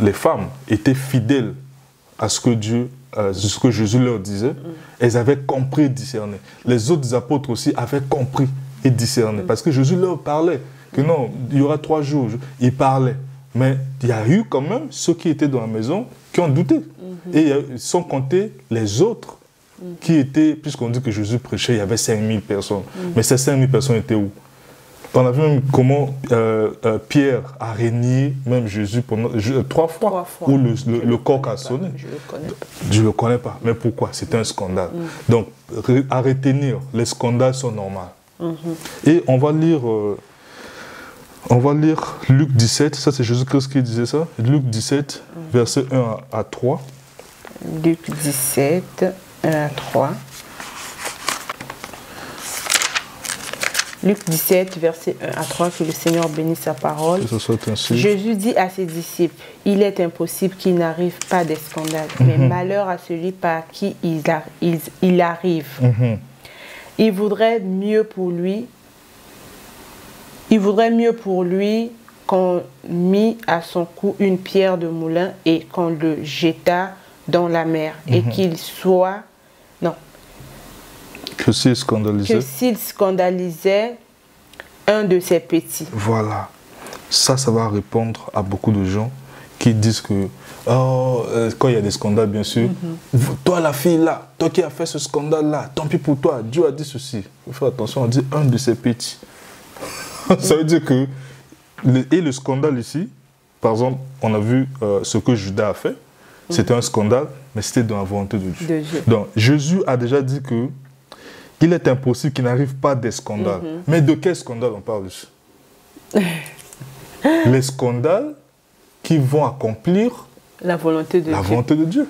les femmes étaient fidèles à ce que Jésus leur disait. Elles avaient compris et discerné. Les autres apôtres aussi avaient compris et discerné. Parce que Jésus leur parlait que non, il y aura 3 jours. Il parlait. Mais il y a eu quand même ceux qui étaient dans la maison qui ont douté. Et sans compter les autres qui étaient, puisqu'on dit que Jésus prêchait, il y avait 5000 personnes. Mais ces 5000 personnes étaient où? On a vu même comment Pierre a régné, même Jésus, pendant 3 fois, où le coq a sonné.
Je ne le connais pas.
Je ne le connais pas. Mais pourquoi? C'était un scandale. Donc, à retenir, les scandales sont normaux. Et on va lire... Luc 17, ça c'est Jésus-Christ qui disait ça. Luc 17, versets 1 à 3.
Luc 17, 1 à 3. Luc 17, verset 1 à 3, que le Seigneur bénisse sa parole.
Que ce soit ainsi.
Jésus dit à ses disciples, il est impossible qu'il n'arrive pas des scandales, mais malheur à celui par qui il arrive. Il vaudrait mieux pour lui qu'on mit à son cou une pierre de moulin et qu'on le jetât dans la mer et qu'il soit... Non.
Que s'il scandalisait.
Que s'il scandalisait un de ses petits.
Voilà. Ça va répondre à beaucoup de gens qui disent que quand il y a des scandales, bien sûr, toi la fille là, toi qui as fait ce scandale là, tant pis pour toi, Dieu a dit ceci. Il faut faire attention, on dit un de ses petits. Ça veut dire que, le scandale ici, par exemple, on a vu ce que Judas a fait, c'était un scandale, mais c'était dans la volonté de Dieu. Donc, Jésus a déjà dit que il est impossible qu'il n'arrive pas des scandales. Mais de quel scandale on parle ici? Les scandales qui vont accomplir
la volonté
de Dieu.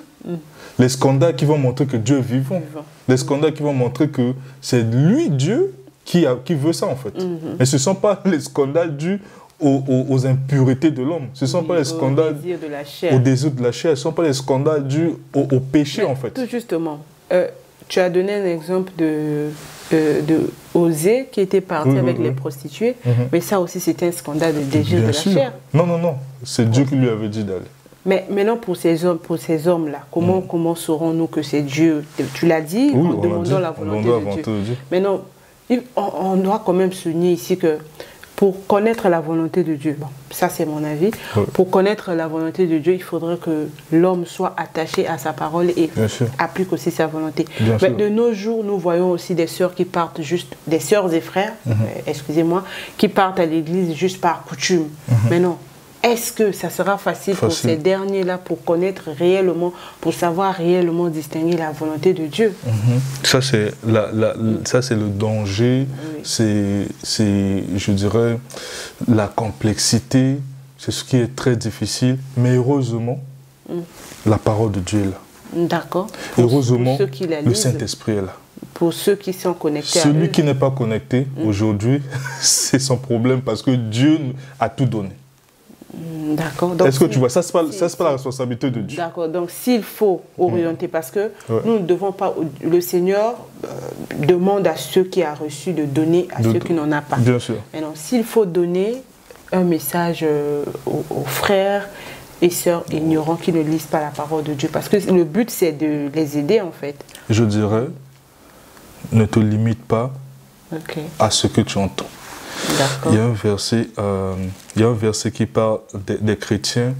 Les scandales qui vont montrer que Dieu est vivant. Les scandales qui vont montrer que c'est lui, Dieu, qui veut ça en fait. Mais ce ne sont pas les scandales dus aux impuretés de l'homme. Ce ne sont pas les scandales au désir de la chair. Ce ne sont pas les scandales dus au péché en fait.
Tout justement. Tu as donné un exemple de Osée qui était parti avec les prostituées. Mais ça aussi c'était un scandale de désir de la chair.
Non. C'est Dieu qui lui avait dit d'aller.
Mais maintenant, pour ces hommes-là, comment saurons-nous que c'est Dieu? Tu l'as dit, en demandant la volonté de Dieu. Maintenant, on doit quand même souligner ici que pour connaître la volonté de Dieu, bon, ça c'est mon avis, pour connaître la volonté de Dieu, il faudrait que l'homme soit attaché à sa parole et applique aussi sa volonté. Mais de nos jours, nous voyons aussi des sœurs qui partent juste, des sœurs et frères, excusez-moi, qui partent à l'église juste par coutume. Mais non. Est-ce que ça sera facile pour ces derniers-là pour connaître réellement, pour savoir réellement distinguer la volonté de Dieu?
Ça, c'est le danger, c'est, je dirais, la complexité c'est ce qui est très difficile, mais heureusement, la parole de Dieu est là.
D'accord.
Heureusement, le Saint-Esprit est là.
Pour ceux qui sont connectés
Celui qui n'est pas connecté, aujourd'hui, c'est son problème parce que Dieu a tout donné.
D'accord.
Est-ce que tu vois, ça c'est pas la responsabilité de Dieu.
D'accord. Donc s'il faut orienter, parce que nous ne devons pas, le Seigneur demande à ceux qui ont reçu de donner à ceux qui n'en ont pas.
Bien sûr.
Maintenant, s'il faut donner un message aux frères et sœurs ignorants qui ne lisent pas la parole de Dieu, parce que le but c'est de les aider en fait. Je
dirais, ne te limite pas à ce que tu entends. Il y a un verset qui parle des chrétiens.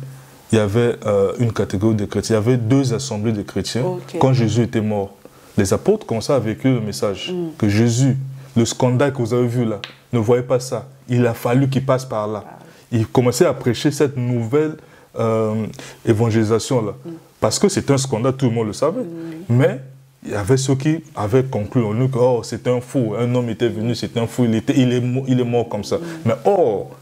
Il y avait une catégorie de chrétiens. Il y avait 2 assemblées de chrétiens. Quand Jésus était mort, les apôtres commençaient à véhiculer le message que Jésus, le scandale que vous avez vu là, ne voyait pas ça. Il a fallu qu'il passe par là. Il commençait à prêcher cette nouvelle évangélisation là. Parce que c'est un scandale, tout le monde le savait. Mais il y avait ceux qui avaient conclu en nous que c'était un fou, un homme était venu, c'était un fou, il est mort comme ça. Mais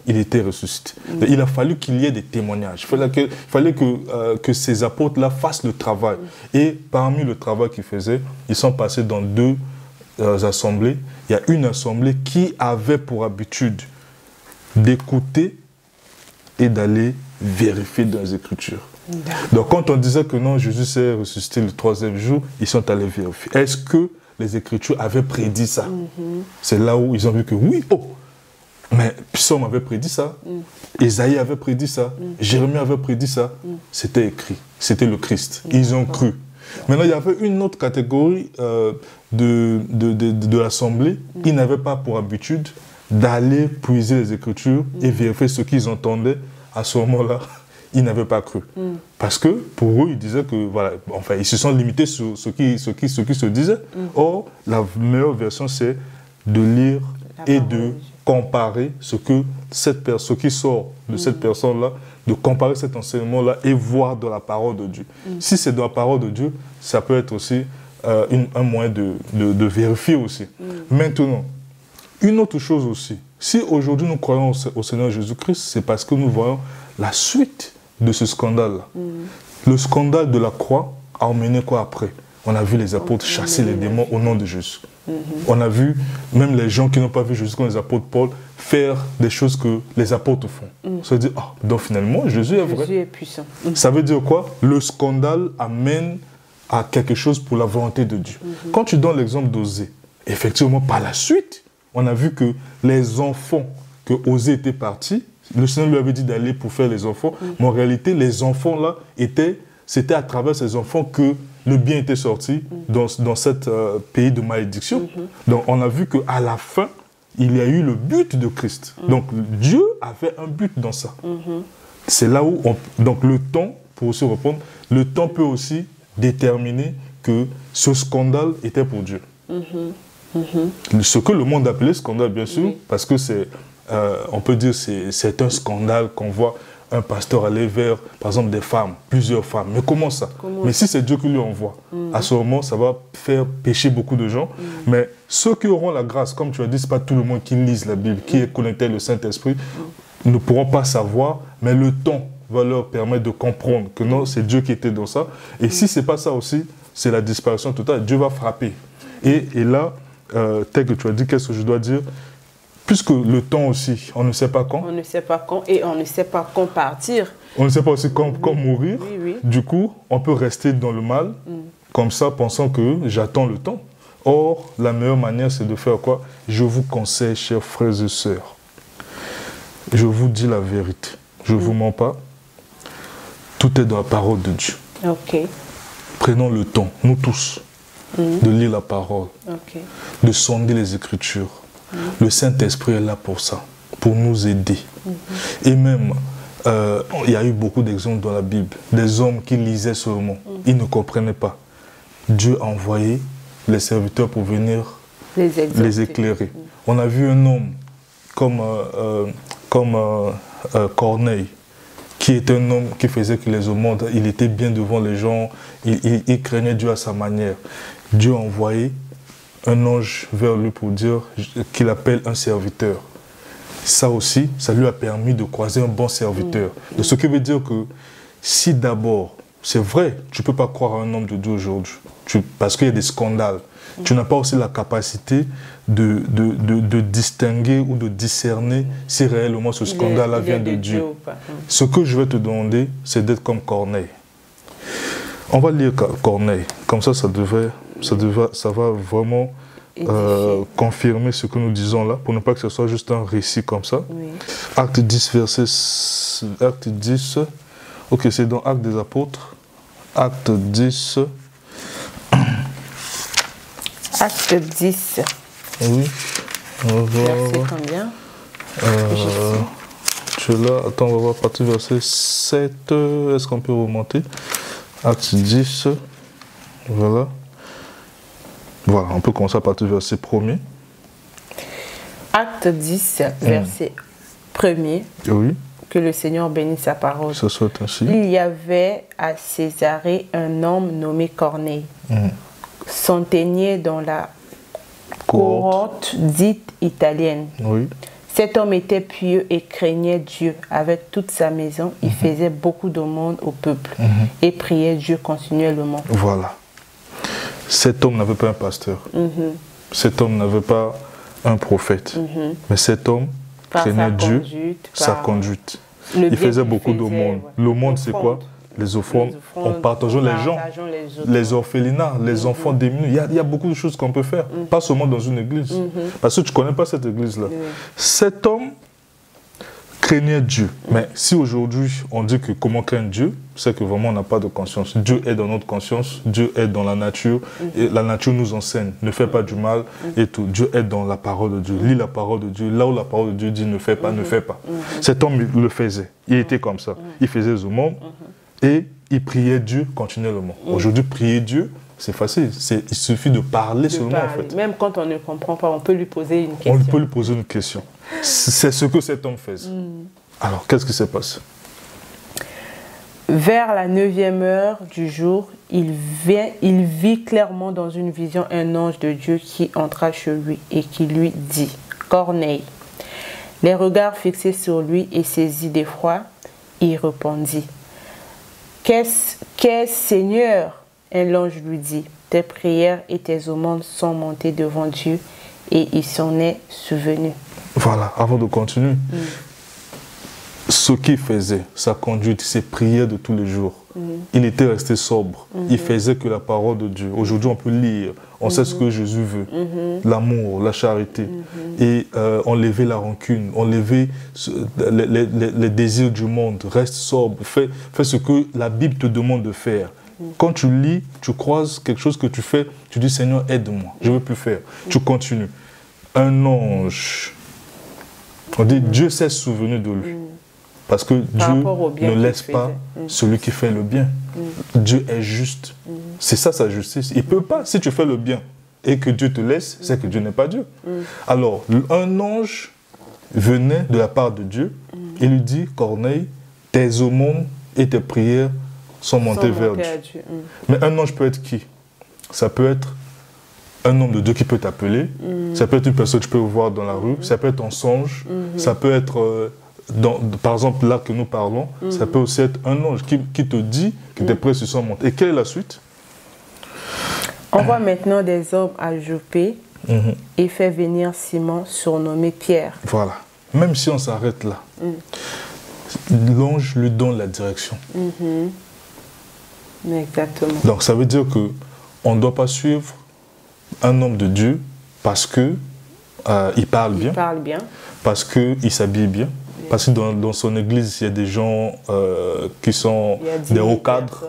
il était ressuscité. Il a fallu qu'il y ait des témoignages. Il fallait que ces apôtres-là fassent le travail. Et parmi le travail qu'ils faisaient, ils sont passés dans 2 assemblées. Il y a une assemblée qui avait pour habitude d'écouter et d'aller vérifier dans les Écritures. Donc quand on disait que non, Jésus s'est ressuscité le 3e jour, ils sont allés vérifier. Est-ce que les Écritures avaient prédit ça? C'est là où ils ont vu que oui, mais Psaume avait prédit ça, Ésaïe avait prédit ça, Jérémie avait prédit ça. C'était écrit, c'était le Christ. Ils ont cru. Maintenant, il y avait une autre catégorie de l'Assemblée. Ils n'avaient pas pour habitude d'aller puiser les Écritures et vérifier ce qu'ils entendaient. À ce moment-là, ils n'avaient pas cru. Parce que pour eux, ils disaient que, voilà, enfin, ils se sont limités sur ce qui se disait. Or, la meilleure version, c'est de lire et de comparer ce qui sort de cette personne-là, de comparer cet enseignement-là et voir dans la parole de Dieu. Si c'est dans la parole de Dieu, ça peut être aussi un moyen de vérifier aussi. Maintenant, une autre chose aussi, si aujourd'hui nous croyons au Seigneur Jésus-Christ, c'est parce que nous voyons la suite de ce scandale-là. Le scandale de la croix a emmené quoi après? On a vu les apôtres chasser les démons au nom de Jésus. On a vu même les gens qui n'ont pas vu Jésus comme les apôtres Paul faire des choses que les apôtres font. On se dit, donc finalement, Jésus est vrai.
Jésus est puissant.
Ça veut dire quoi? Le scandale amène à quelque chose pour la volonté de Dieu. Quand tu donnes l'exemple d'Osée, effectivement, par la suite, on a vu que les enfants que Osée était parti, le Seigneur lui avait dit d'aller pour faire les enfants, mais en réalité, les enfants-là, c'était à travers ces enfants que le bien était sorti dans ce pays de malédiction. Donc, on a vu qu'à la fin, il y a eu le but de Christ. Donc, Dieu avait un but dans ça. C'est là où, donc le temps, pour aussi répondre, le temps peut aussi déterminer que ce scandale était pour Dieu. Ce que le monde appelait scandale, bien sûr, parce que c'est, on peut dire, c'est un scandale qu'on voit un pasteur aller vers, par exemple, des femmes, plusieurs femmes. Mais comment ça? Mais si c'est Dieu qui lui envoie, à ce moment, ça va faire pécher beaucoup de gens. Mais ceux qui auront la grâce, comme tu as dit, ce n'est pas tout le monde qui lise la Bible, qui est connecté au Saint-Esprit, ne pourront pas savoir, mais le temps va leur permettre de comprendre que non, c'est Dieu qui était dans ça. Et si ce n'est pas ça aussi, c'est la disparition totale. Dieu va frapper. Et là, tel que tu as dit, qu'est-ce que je dois dire? Puisque le temps aussi, on ne sait pas quand.
On ne sait pas quand et on ne sait pas quand partir.
On ne sait pas aussi quand mourir. Du coup, on peut rester dans le mal, comme ça, pensant que j'attends le temps. Or, la meilleure manière, c'est de faire quoi? Je vous conseille, chers frères et sœurs, je vous dis la vérité. Je ne vous mens pas. Tout est dans la parole de Dieu. Prenons le temps, nous tous, de lire la parole, de sonder les Écritures. Le Saint-Esprit est là pour ça, pour nous aider. Et même, il y a eu beaucoup d'exemples dans la Bible, des hommes qui lisaient seulement, ils ne comprenaient pas. Dieu a envoyé les serviteurs pour venir les éclairer. On a vu un homme comme Corneille, qui est un homme qui faisait que les hommes, il était bien devant les gens, il craignait Dieu à sa manière. Dieu a envoyé un ange vers lui pour dire qu'il appelle un serviteur. ça aussi, ça lui a permis de croiser un bon serviteur. De ce qui veut dire que si d'abord, c'est vrai, tu ne peux pas croire à un homme de Dieu aujourd'hui, parce qu'il y a des scandales. Tu n'as pas aussi la capacité de distinguer ou de discerner si réellement ce scandale-là vient de Dieu. Ce que je vais te demander, c'est d'être comme Corneille. On va lire Corneille, comme ça, ça va vraiment confirmer ce que nous disons là, pour ne pas que ce soit juste un récit comme ça. Oui. Acte 10, Acte 10, ok, c'est dans Acte des Apôtres, Acte 10.
Acte 10.
Oui.
Verset combien
tu es là, attends, on va voir partir verset 7. Est-ce qu'on peut remonter? Acte 10. Voilà. Voilà, on peut commencer à partir du verset 1er.
Acte 10, verset 1er. Oui. Que le Seigneur bénisse sa parole.
Ça soit ainsi.
Il y avait à Césarée un homme nommé Corneille. Centenier dans la cohorte dite italienne. Oui. Cet homme était pieux et craignait Dieu. Avec toute sa maison, il faisait beaucoup d'aumônes au peuple et priait Dieu continuellement.
Voilà. Cet homme n'avait pas un pasteur. Cet homme n'avait pas un prophète. Mais cet homme craignait Dieu, sa conduite. Il faisait beaucoup d'aumônes. L'aumône, c'est quoi? Les offrandes, en partageant les gens, les orphelinats, les enfants démunis. Il y a beaucoup de choses qu'on peut faire, pas seulement dans une église. Parce que tu ne connais pas cette église-là. Cet homme craignait Dieu. Mais si aujourd'hui on dit que comment craindre Dieu, c'est que vraiment on n'a pas de conscience. Dieu est dans notre conscience, Dieu est dans la nature, et la nature nous enseigne, ne fais pas du mal et tout. Dieu est dans la parole de Dieu, lis la parole de Dieu, là où la parole de Dieu dit ne fais pas, ne fais pas. Cet homme le faisait, il était comme ça, il faisait les aumônes. Et il priait Dieu continuellement. Aujourd'hui, prier Dieu, c'est facile. Il suffit de parler seulement, en fait.
Même quand on ne comprend pas, on peut lui poser une question.
On peut lui poser une question. C'est ce que cet homme faisait. Alors, qu'est-ce qui s'est passé?
Vers la 9e heure du jour, il vit clairement dans une vision un ange de Dieu qui entra chez lui et qui lui dit « Corneille ». Les regards fixés sur lui et saisi d'effroi, il répondit « Qu'est-ce, Seigneur ?» Et l'ange lui dit, tes prières et tes aumônes sont montées devant Dieu et il s'en est souvenu.
Voilà, avant de continuer, ce qu'il faisait, sa conduite, ses prières de tous les jours, il était resté sobre. Il faisait que la parole de Dieu. Aujourd'hui, on peut lire, on sait ce que Jésus veut, l'amour, la charité, et enlever la rancune, enlever les désirs du monde, reste sobre, fais ce que la Bible te demande de faire. Quand tu lis, tu croises quelque chose que tu fais, tu dis Seigneur, aide-moi, je ne veux plus faire. Tu continues. Un ange, on dit Dieu s'est souvenu de lui. Parce que Dieu ne laisse pas celui qui fait le bien. Dieu est juste. C'est ça sa justice. Il ne peut pas, si tu fais le bien et que Dieu te laisse, c'est que Dieu n'est pas Dieu. Alors, un ange venait de la part de Dieu et lui dit, Corneille, tes aumônes et tes prières sont montées vers Dieu. Mais un ange peut être qui? Ça peut être un homme de Dieu qui peut t'appeler, ça peut être une personne que tu peux voir dans la rue, ça peut être un songe, ça peut être... par exemple, là que nous parlons, ça peut aussi être un ange qui te dit que tes prières se sont montées. Et quelle est la suite?
Envoie maintenant des hommes à Jopé et fait venir Simon, surnommé Pierre.
Voilà. Même si on s'arrête là, l'ange lui donne la direction.
Exactement.
Donc ça veut dire qu'on ne doit pas suivre un homme de Dieu parce qu'il parle bien, parce qu'il s'habille bien. Parce que dans son église, il y a des gens qui sont des hauts cadres.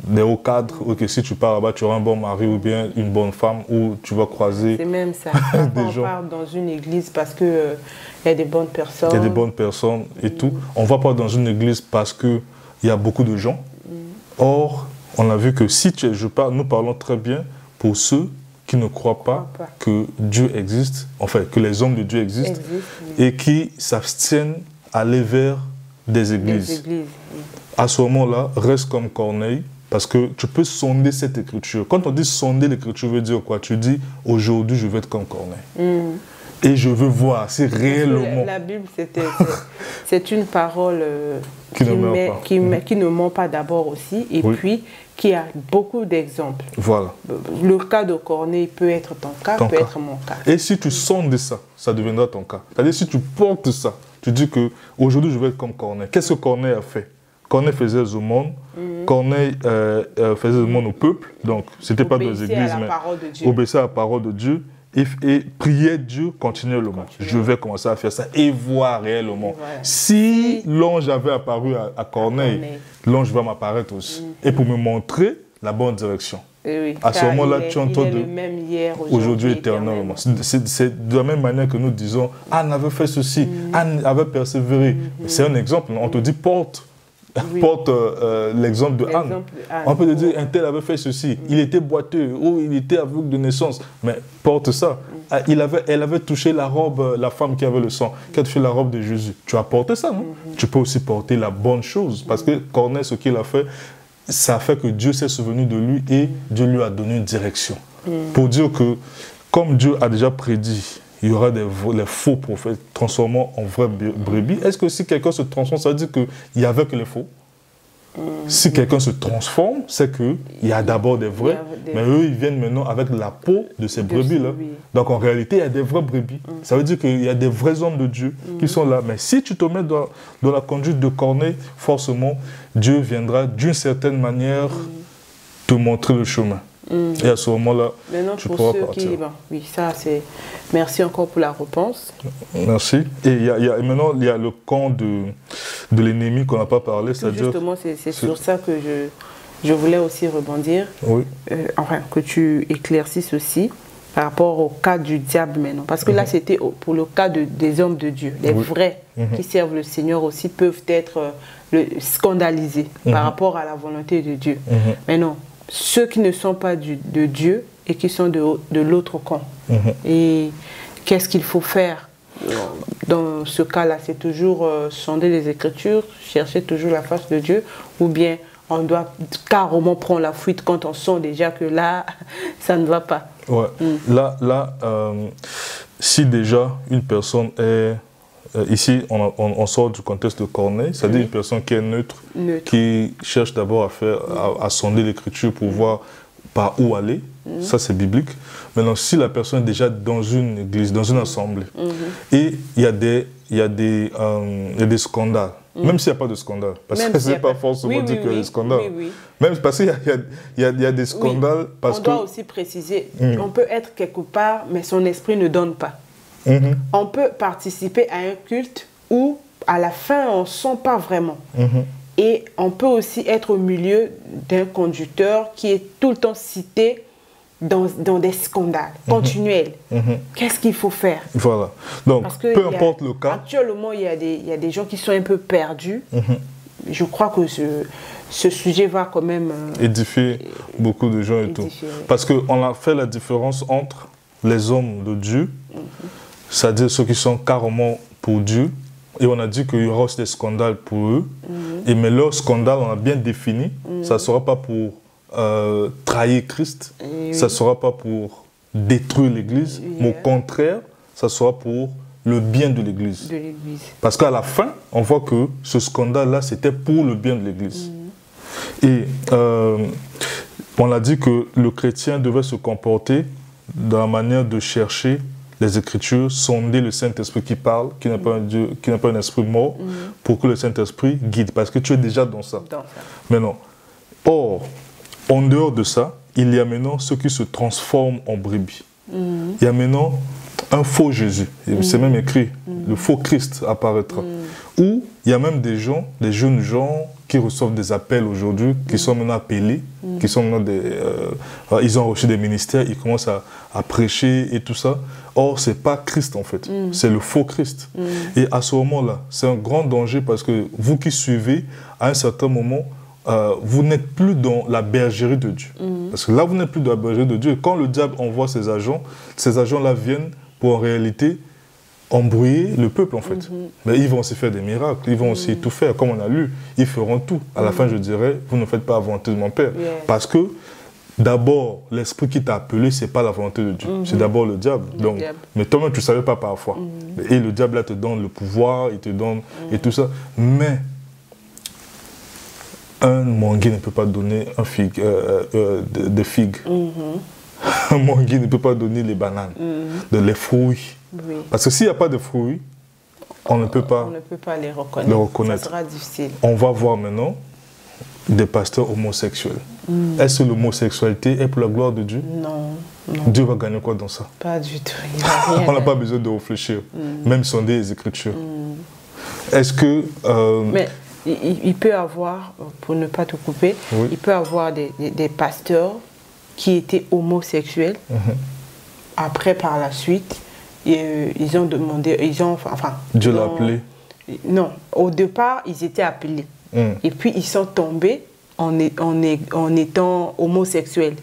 Des hauts cadres, ok, si tu pars là-bas, tu auras un bon mari ou bien une bonne femme ou tu vas croiser.
C'est même ça. On part dans une église parce qu'il y a des bonnes personnes.
Il y a des bonnes personnes et tout. On ne va pas dans une église parce qu'il y a beaucoup de gens. Or, on a vu que si nous parlons très bien pour ceux qui ne croient pas que Dieu existe, enfin que les hommes de Dieu existent, et qui s'abstiennent à aller vers des églises. À ce moment-là, reste comme Corneille, parce que tu peux sonder cette écriture. Quand on dit sonder l'écriture, veut dire quoi? Tu dis, aujourd'hui, je vais être comme Corneille. Et je veux voir, c'est réellement.
La Bible, c'est une parole
qui
ne ment pas d'abord aussi, et puis qui a beaucoup d'exemples.
Voilà.
Le cas de Corneille peut être ton cas, peut être mon cas.
Et si tu sens de ça, ça deviendra ton cas. C'est-à-dire si tu portes ça, tu dis qu'aujourd'hui je vais être comme Corneille. Qu'est-ce que Corneille a fait? Corneille faisait les aumônes, Corneille faisait les aumônes au peuple, donc c'était pas dans les églises, mais obéissait à la parole de Dieu. Et prier Dieu continuellement. Je vais commencer à faire ça et voir réellement. Voilà. Si l'ange avait apparu à Corneille, l'ange va m'apparaître aussi. Et pour me montrer la bonne direction.
Oui,
à ce moment-là, tu entends
le même hier,
aujourd'hui éternellement. C'est de la même manière que nous disons, Anne avait fait ceci, Anne avait persévéré. C'est un exemple. On te dit porte l'exemple de Anne. On peut te dire, un tel avait fait ceci, il était boiteux, ou il était aveugle de naissance, mais porte ça. Elle avait touché la robe, la femme qui avait le sang, qui a touché la robe de Jésus. Tu as porté ça, non? Tu peux aussi porter la bonne chose, parce que Corneille, ce qu'il a fait, ça fait que Dieu s'est souvenu de lui et Dieu lui a donné une direction. Pour dire que, comme Dieu a déjà prédit, il y aura les faux prophètes transformant en vraies brebis. Est-ce que si quelqu'un se transforme, ça veut dire qu'il n'y avait que les faux? Si quelqu'un se transforme, c'est qu'il y a d'abord des vrais, mais eux, ils viennent maintenant avec la peau de ces brebis-là. Donc en réalité, il y a des vraies brebis. Ça veut dire qu'il y a des vrais hommes de Dieu qui sont là. Mais si tu te mets dans la conduite de Corneille, forcément, Dieu viendra d'une certaine manière te montrer le chemin. Et à ce moment-là, tu pourras partir.
Oui, ça c'est... Merci encore pour la réponse.
Merci. Et maintenant, il y a le camp de l'ennemi qu'on n'a pas parlé.
Justement, c'est sur ça que je voulais aussi rebondir.
Oui.
Enfin, que tu éclaircisses aussi par rapport au cas du diable maintenant. Parce que là, c'était pour le cas des hommes de Dieu. Les vrais qui servent le Seigneur aussi peuvent être scandalisés par rapport à la volonté de Dieu. Mais non. Ceux qui ne sont pas de Dieu et qui sont de l'autre camp. Et qu'est-ce qu'il faut faire dans ce cas-là? C'est toujours sonder les Écritures, chercher toujours la face de Dieu, ou bien on doit carrément prendre la fuite quand on sent déjà que là, ça ne va pas.
Ouais. Là, si déjà une personne est... ici, on sort du contexte de Corneille, c'est-à-dire une personne qui est neutre, qui cherche d'abord à sonder l'Écriture pour voir par où aller. Ça, c'est biblique. Maintenant, si la personne est déjà dans une église, dans une assemblée, et il y a des scandales, même s'il n'y a pas de scandale, parce que ce n'est pas forcément dit qu'il y a des scandales. Même parce qu'il y a des scandales. Parce
on doit aussi préciser, on peut être quelque part, mais son esprit ne donne pas. On peut participer à un culte où, à la fin, on ne sent pas vraiment. Et on peut aussi être au milieu d'un conducteur qui est tout le temps cité dans des scandales continuels. Qu'est-ce qu'il faut faire?
Voilà. Donc, peu importe le cas.
Actuellement, il y a des gens qui sont un peu perdus. Je crois que ce sujet va quand même...
édifier beaucoup de gens et tout. Parce qu'on a fait la différence entre les hommes de Dieu, c'est-à-dire ceux qui sont carrément pour Dieu, et on a dit qu'il y aura aussi des scandales pour eux, mais leur scandale, on a bien défini, ça ne sera pas pour trahir Christ, ça ne sera pas pour détruire l'Église, mais au contraire, ça sera pour le bien de l'Église. Parce qu'à la fin, on voit que ce scandale-là, c'était pour le bien de l'Église. Et on a dit que le chrétien devait se comporter dans la manière de chercher les Écritures, sonder le Saint-Esprit qui parle, qui n'est pas un Dieu, qui n'est pas un esprit mort, pour que le Saint-Esprit guide, parce que tu es déjà dans ça. Maintenant, or, en dehors de ça, il y a maintenant ceux qui se transforment en brebis. Il y a maintenant un faux Jésus, c'est même écrit, le faux Christ apparaîtra. Ou il y a même des gens, des jeunes gens qui reçoivent des appels aujourd'hui, qui sont maintenant appelés, qui sont maintenant ils ont reçu des ministères, ils commencent à prêcher et tout ça. Or, ce n'est pas Christ en fait, c'est le faux Christ. Et à ce moment-là, c'est un grand danger parce que vous qui suivez, à un certain moment, vous n'êtes plus dans la bergerie de Dieu. Parce que là, vous n'êtes plus dans la bergerie de Dieu. Et quand le diable envoie ces agents-là viennent pour en réalité embrouiller le peuple en fait. Mais ils vont aussi faire des miracles, ils vont aussi tout faire, comme on a lu, ils feront tout. À la fin, je dirais, vous ne faites pas à volonté de mon Père. Parce que d'abord, l'esprit qui t'a appelé, ce n'est pas la volonté de Dieu. C'est d'abord le diable. Donc, mais toi-même, tu ne savais pas parfois. Et le diable, là, te donne le pouvoir, il te donne et tout ça. Mais un manguier ne peut pas donner de figues. Un manguier ne peut pas donner les bananes, les fruits. Oui. Parce que s'il n'y a pas de fruits, on ne peut pas les reconnaître.
Ça sera difficile.
On va voir maintenant des pasteurs homosexuels. Est-ce que l'homosexualité est pour la gloire de Dieu?
Non.
Dieu va gagner quoi dans ça?
Pas du tout.
On n'a pas besoin de réfléchir, même sonder les Écritures. Est-ce que...
Mais il peut avoir, pour ne pas te couper, il peut avoir des pasteurs qui étaient homosexuels. Après, par la suite, ils ont demandé...
Dieu l'a appelé?
Non. Au départ, ils étaient appelés. Et puis, ils sont tombés en étant homosexuels.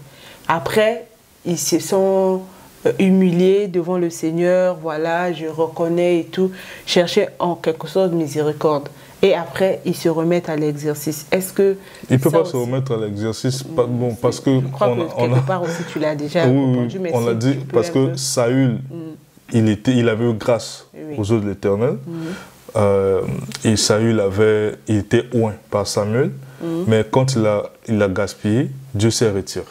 Après, ils se sont humiliés devant le Seigneur. Voilà, je reconnais et tout. Chercher en quelque sorte miséricorde. Et après, ils se remettent à l'exercice. Est-ce que...
Il ne peut pas se remettre à l'exercice, bon, parce que...
Je crois que quelque part aussi, tu l'as déjà répondu.
Mais on l'a dit, parce que Saül, il avait eu grâce aux yeux de l'Éternel. Et Saül il était oint par Samuel. Mais quand il a gaspillé, Dieu s'est retiré.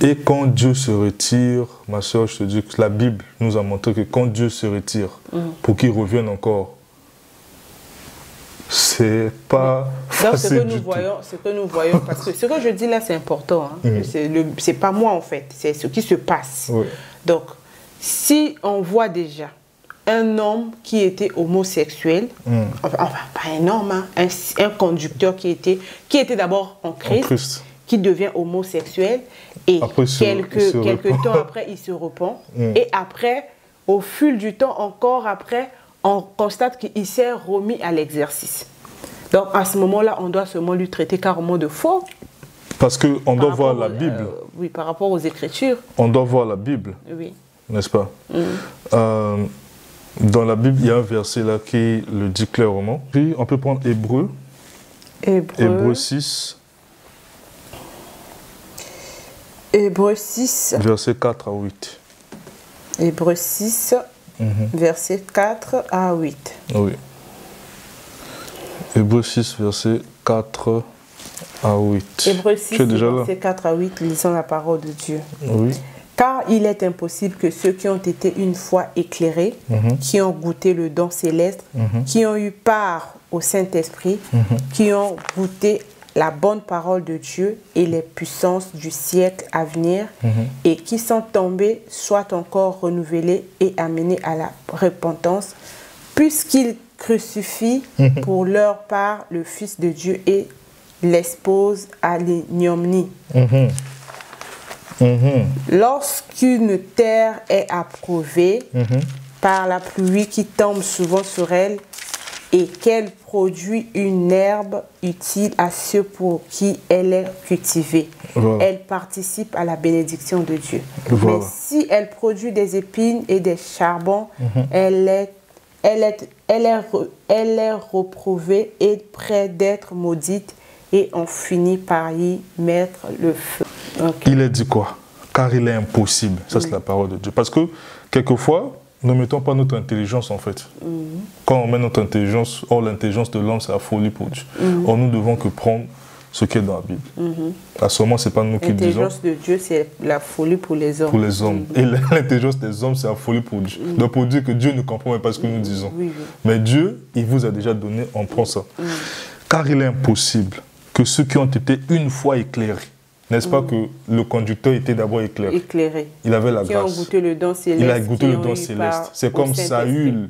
Et quand Dieu se retire, ma soeur, je te dis que la Bible nous a montré que quand Dieu se retire, pour qu'il revienne encore, c'est pas facile.
Donc ce que nous voyons, parce que ce que je dis là, c'est important. Hein. C'est pas moi en fait, c'est ce qui se passe. Donc, si on voit déjà un homme qui était homosexuel, enfin pas un homme, hein, un conducteur qui était d'abord en Christ, qui devient homosexuel, et après, quelques temps après, il se repent. Et après, au fil du temps, encore après, on constate qu'il s'est remis à l'exercice. Donc, à ce moment-là, on doit seulement lui traiter carrément de faux.
Parce qu'on doit voir la Bible.
Oui, par rapport aux Écritures.
On doit voir la Bible.
Oui.
N'est-ce pas? Dans la Bible, il y a un verset là qui le dit clairement. Puis, on peut prendre Hébreu 6.
Hébreu 6.
Verset 4 à 8.
Hébreu 6. Verset 4 à 8.
Oui. Hébreu 6, verset 4 à 8.
Hébreu 6, verset 4 à 8, lisons la parole de Dieu.
Oui.
Car il est impossible que ceux qui ont été une fois éclairés, qui ont goûté le don céleste, qui ont eu part au Saint-Esprit, qui ont goûté la bonne parole de Dieu et les puissances du siècle à venir, et qui sont tombés, soient encore renouvelés et amenés à la repentance, puisqu'ils crucifient pour leur part le Fils de Dieu et l'exposent à l'ignominie. Lorsqu'une terre est approuvée par la pluie qui tombe souvent sur elle, et qu'elle produit une herbe utile à ceux pour qui elle est cultivée. Elle participe à la bénédiction de Dieu. Mais si elle produit des épines et des charbons, elle est reprouvée et près d'être maudite, et on finit par y mettre le feu.
Il est dit quoi? Car il est impossible. Ça, c'est la parole de Dieu. Parce que, quelquefois, ne mettons pas notre intelligence en fait. Quand on met notre intelligence, l'intelligence de l'homme, c'est la folie pour Dieu. Or, nous devons que prendre ce qui est dans la Bible. À ce moment, ce n'est pas nous qui le disons.
L'intelligence de Dieu, c'est la folie pour les hommes.
Pour les hommes. Et l'intelligence des hommes, c'est la folie pour Dieu. Donc, pour dire que Dieu ne comprend même pas ce que nous disons. Mais Dieu, il vous a déjà donné, on prend ça. Car il est impossible que ceux qui ont été une fois éclairés, n'est-ce pas que le conducteur était d'abord éclairé? Il avait la grâce.
Ont goûté le don céleste,
il a goûté le don céleste. C'est comme Saül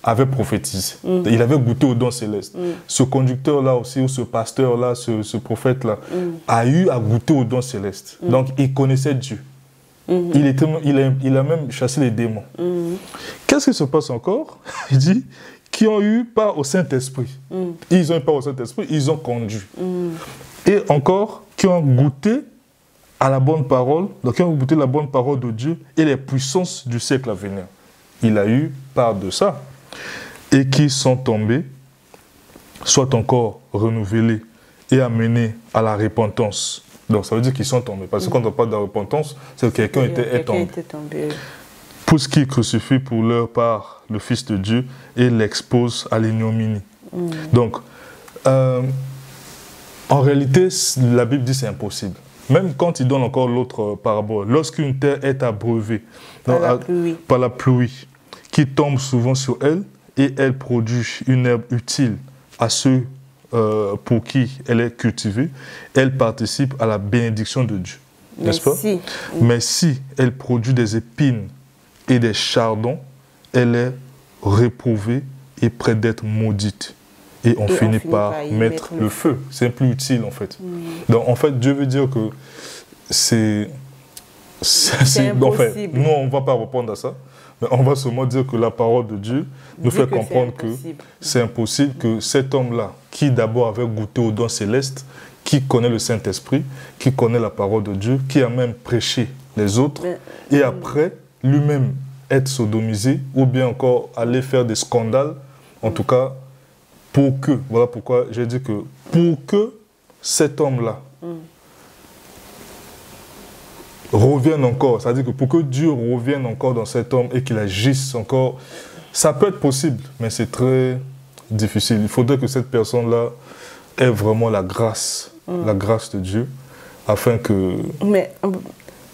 avait prophétisé. Il avait goûté au don céleste. Ce conducteur-là aussi, ou ce pasteur-là, ce prophète-là, a eu à goûter au don céleste. Donc, il connaissait Dieu. Il a même chassé les démons. Qu'est-ce qui se passe encore? Il dit, qui ont eu part au Saint-Esprit. Ils ont eu part au Saint-Esprit, ils ont conduit. Et encore, qui ont goûté à la bonne parole, donc qui ont goûté la bonne parole de Dieu et les puissances du siècle à venir. Il a eu part de ça. Et qui sont tombés, soit encore renouvelés et amenés à la repentance, Donc ça veut dire qu'ils sont tombés. Parce que quand on parle de repentance, c'est que quelqu'un est tombé. Puisqu'ils crucifient pour leur part le Fils de Dieu et l'exposent à l'ignominie. Donc, en réalité, la Bible dit que c'est impossible. Même quand il donne encore l'autre parabole, lorsqu'une terre est abreuvée par la pluie, qui tombe souvent sur elle, et elle produit une herbe utile à ceux pour qui elle est cultivée, elle participe à la bénédiction de Dieu. N'est-ce pas? Mais si elle produit des épines et des chardons, elle est réprouvée et près d'être maudite. Et on finit par mettre le feu. C'est plus utile en fait. Donc en fait, Dieu veut dire que c'est impossible. En fait, nous, on ne va pas répondre à ça. Mais on va seulement dire que la parole de Dieu nous fait comprendre que c'est impossible que cet homme-là, qui d'abord avait goûté au don céleste, qui connaît le Saint-Esprit, qui connaît la parole de Dieu, qui a même prêché les autres, et après, lui-même être sodomisé, ou bien encore aller faire des scandales, en tout cas, pour que, voilà pourquoi j'ai dit que, pour que cet homme-là revienne encore, c'est-à-dire que pour que Dieu revienne encore dans cet homme et qu'il agisse encore, ça peut être possible, mais c'est très difficile. Il faudrait que cette personne-là ait vraiment la grâce de Dieu, afin que...
Mais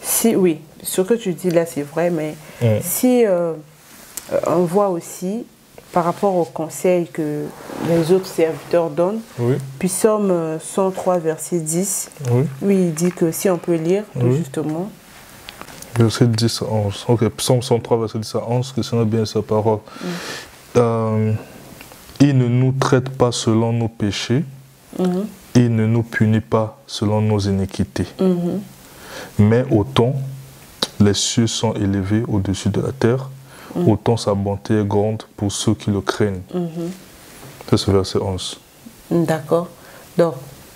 si, oui, ce que tu dis là, c'est vrai, mais si on voit aussi, par rapport au conseil que les autres serviteurs donnent, puis Psaume 103, verset 10, il dit que si on peut lire, justement.
Verset 10 à 11. Ok, Psaume 103, verset 10 à 11, que c'est bien sa parole. Il ne nous traite pas selon nos péchés, il ne nous punit pas selon nos iniquités. Mais autant les cieux sont élevés au-dessus de la terre, autant sa bonté est grande pour ceux qui le craignent. C'est ce verset 11.
D'accord. Donc,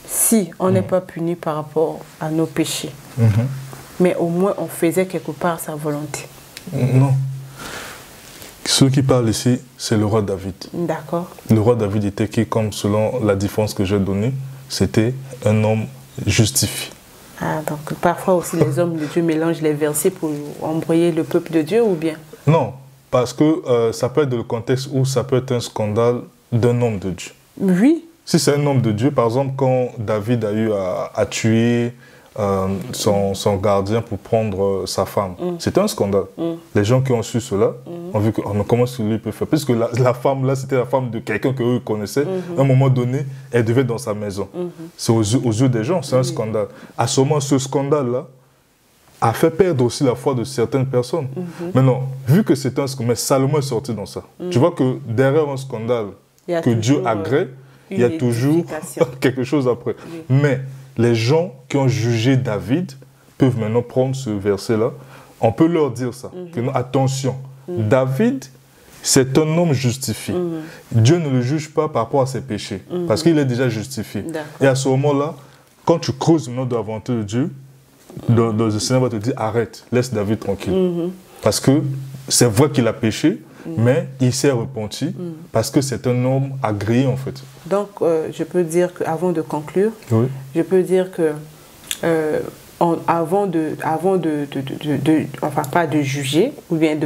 si on n'est pas puni par rapport à nos péchés, mais au moins on faisait quelque part sa volonté.
Non. Ceux qui parlent ici, c'est le roi David.
D'accord.
Le roi David était qui, comme selon la différence que j'ai donnée, c'était un homme justifié.
Ah, donc parfois aussi les hommes de Dieu mélangent les versets pour embrouiller le peuple de Dieu, ou bien?
Non. Parce que ça peut être le contexte où ça peut être un scandale d'un homme de Dieu.
Oui.
Si c'est un homme de Dieu, par exemple, quand David a eu à tuer son gardien pour prendre sa femme, c'était un scandale. Les gens qui ont su cela ont vu que comment est-ce que lui peut faire? Puisque la femme là, c'était la femme de quelqu'un qu'eux connaissaient. À un moment donné, elle devait être dans sa maison. C'est aux yeux des gens, c'est un scandale. À ce moment, ce scandale-là a fait perdre aussi la foi de certaines personnes. Maintenant, vu que c'est un scandale, mais Salomon est sorti dans ça. Tu vois que derrière un scandale que Dieu agrée, il y a toujours quelque chose après. Mais les gens qui ont jugé David peuvent maintenant prendre ce verset-là. On peut leur dire ça. Que non, attention, David, c'est un homme justifié. Dieu ne le juge pas par rapport à ses péchés, parce qu'il est déjà justifié. Et à ce moment-là, quand tu creuses maintenant de la volonté de Dieu, le Seigneur va te dire arrête, laisse David tranquille. Parce que c'est vrai qu'il a péché, mais il s'est repenti parce que c'est un homme agréé en fait.
Donc je peux dire qu'avant de conclure, je peux dire que avant enfin pas de juger ou bien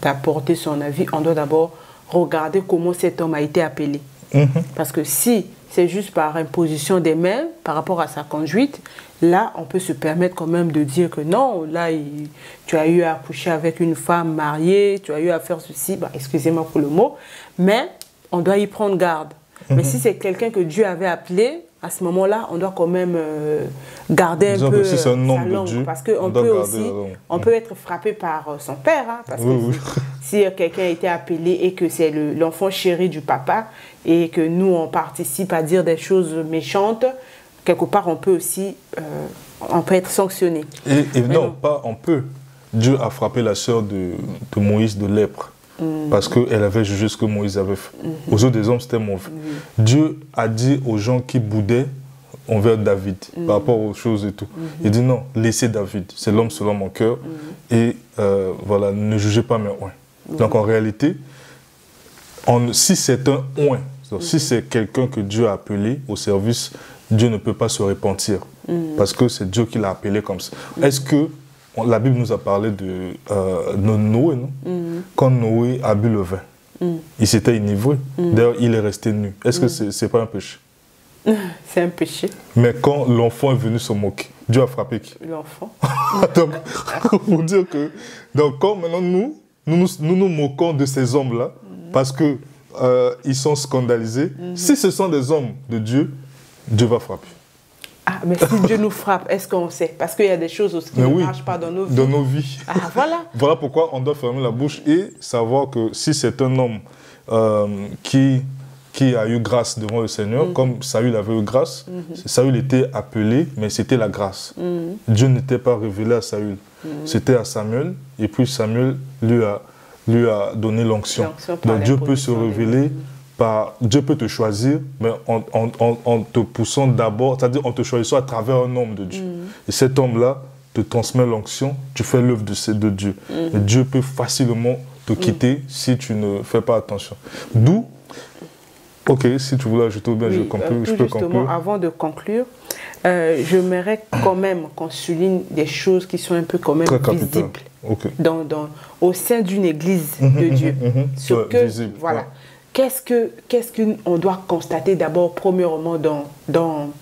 d'apporter son avis, on doit d'abord regarder comment cet homme a été appelé. Parce que si c'est juste par imposition des mains par rapport à sa conduite, là, on peut se permettre quand même de dire que non, là, tu as eu à coucher avec une femme mariée, tu as eu à faire ceci, bah, excusez-moi pour le mot, mais on doit y prendre garde. Mais si c'est quelqu'un que Dieu avait appelé, à ce moment-là, on doit quand même garder un peu
si
sa
langue,
Dieu, parce qu'on peut aussi, on peut être frappé par son père, hein, parce que si quelqu'un a été appelé et que c'est l'enfant chéri du papa, et que nous, on participe à dire des choses méchantes, quelque part, on peut aussi on peut être sanctionné.
Et non, pas on peut. Dieu a frappé la sœur de Moïse de lèpre. Parce qu'elle avait jugé ce que Moïse avait fait. Aux yeux des hommes, c'était mauvais. Dieu a dit aux gens qui boudaient envers David, par rapport aux choses et tout. Il dit non, laissez David, c'est l'homme selon mon cœur. Et voilà, ne jugez pas mes oins. Donc en réalité, si c'est un oint, si c'est quelqu'un que Dieu a appelé au service, Dieu ne peut pas se repentir. Parce que c'est Dieu qui l'a appelé comme ça. Est-ce que la Bible nous a parlé de Noé, non? Quand Noé a bu le vin, il s'était inivré. D'ailleurs, il est resté nu. Est-ce que c'est pas un péché?
C'est un péché.
Mais quand l'enfant est venu se moquer, Dieu a frappé qui?
L'enfant.
Donc, pour dire que... Donc, quand maintenant nous moquons de ces hommes-là, parce que ils sont scandalisés, si ce sont des hommes de Dieu, Dieu va frapper.
Ah, mais si Dieu nous frappe, est-ce qu'on sait? Parce qu'il y a des choses aussi qui ne marchent pas dans nos vies.
Dans nos vies.
Ah, voilà.
Voilà pourquoi on doit fermer la bouche et savoir que si c'est un homme qui a eu grâce devant le Seigneur, comme Saül avait eu grâce, Saül était appelé, mais c'était la grâce. Dieu n'était pas révélé à Saül, c'était à Samuel, et puis Samuel lui a donné l'onction. Donc Dieu peut se révéler. Dieu peut te choisir, mais en te poussant d'abord, c'est-à-dire en te choisissant à travers un homme de Dieu. Et cet homme-là te transmet l'onction, tu fais l'œuvre de Dieu. Et Dieu peut facilement te quitter si tu ne fais pas attention. D'où, ok, si tu voulais ajouter ou bien je peux conclure.
Avant de conclure, j'aimerais quand même qu'on souligne des choses qui sont un peu quand même visibles au sein d'une église de Dieu. Voilà. Qu'est-ce qu'on doit constater d'abord, premièrement, dans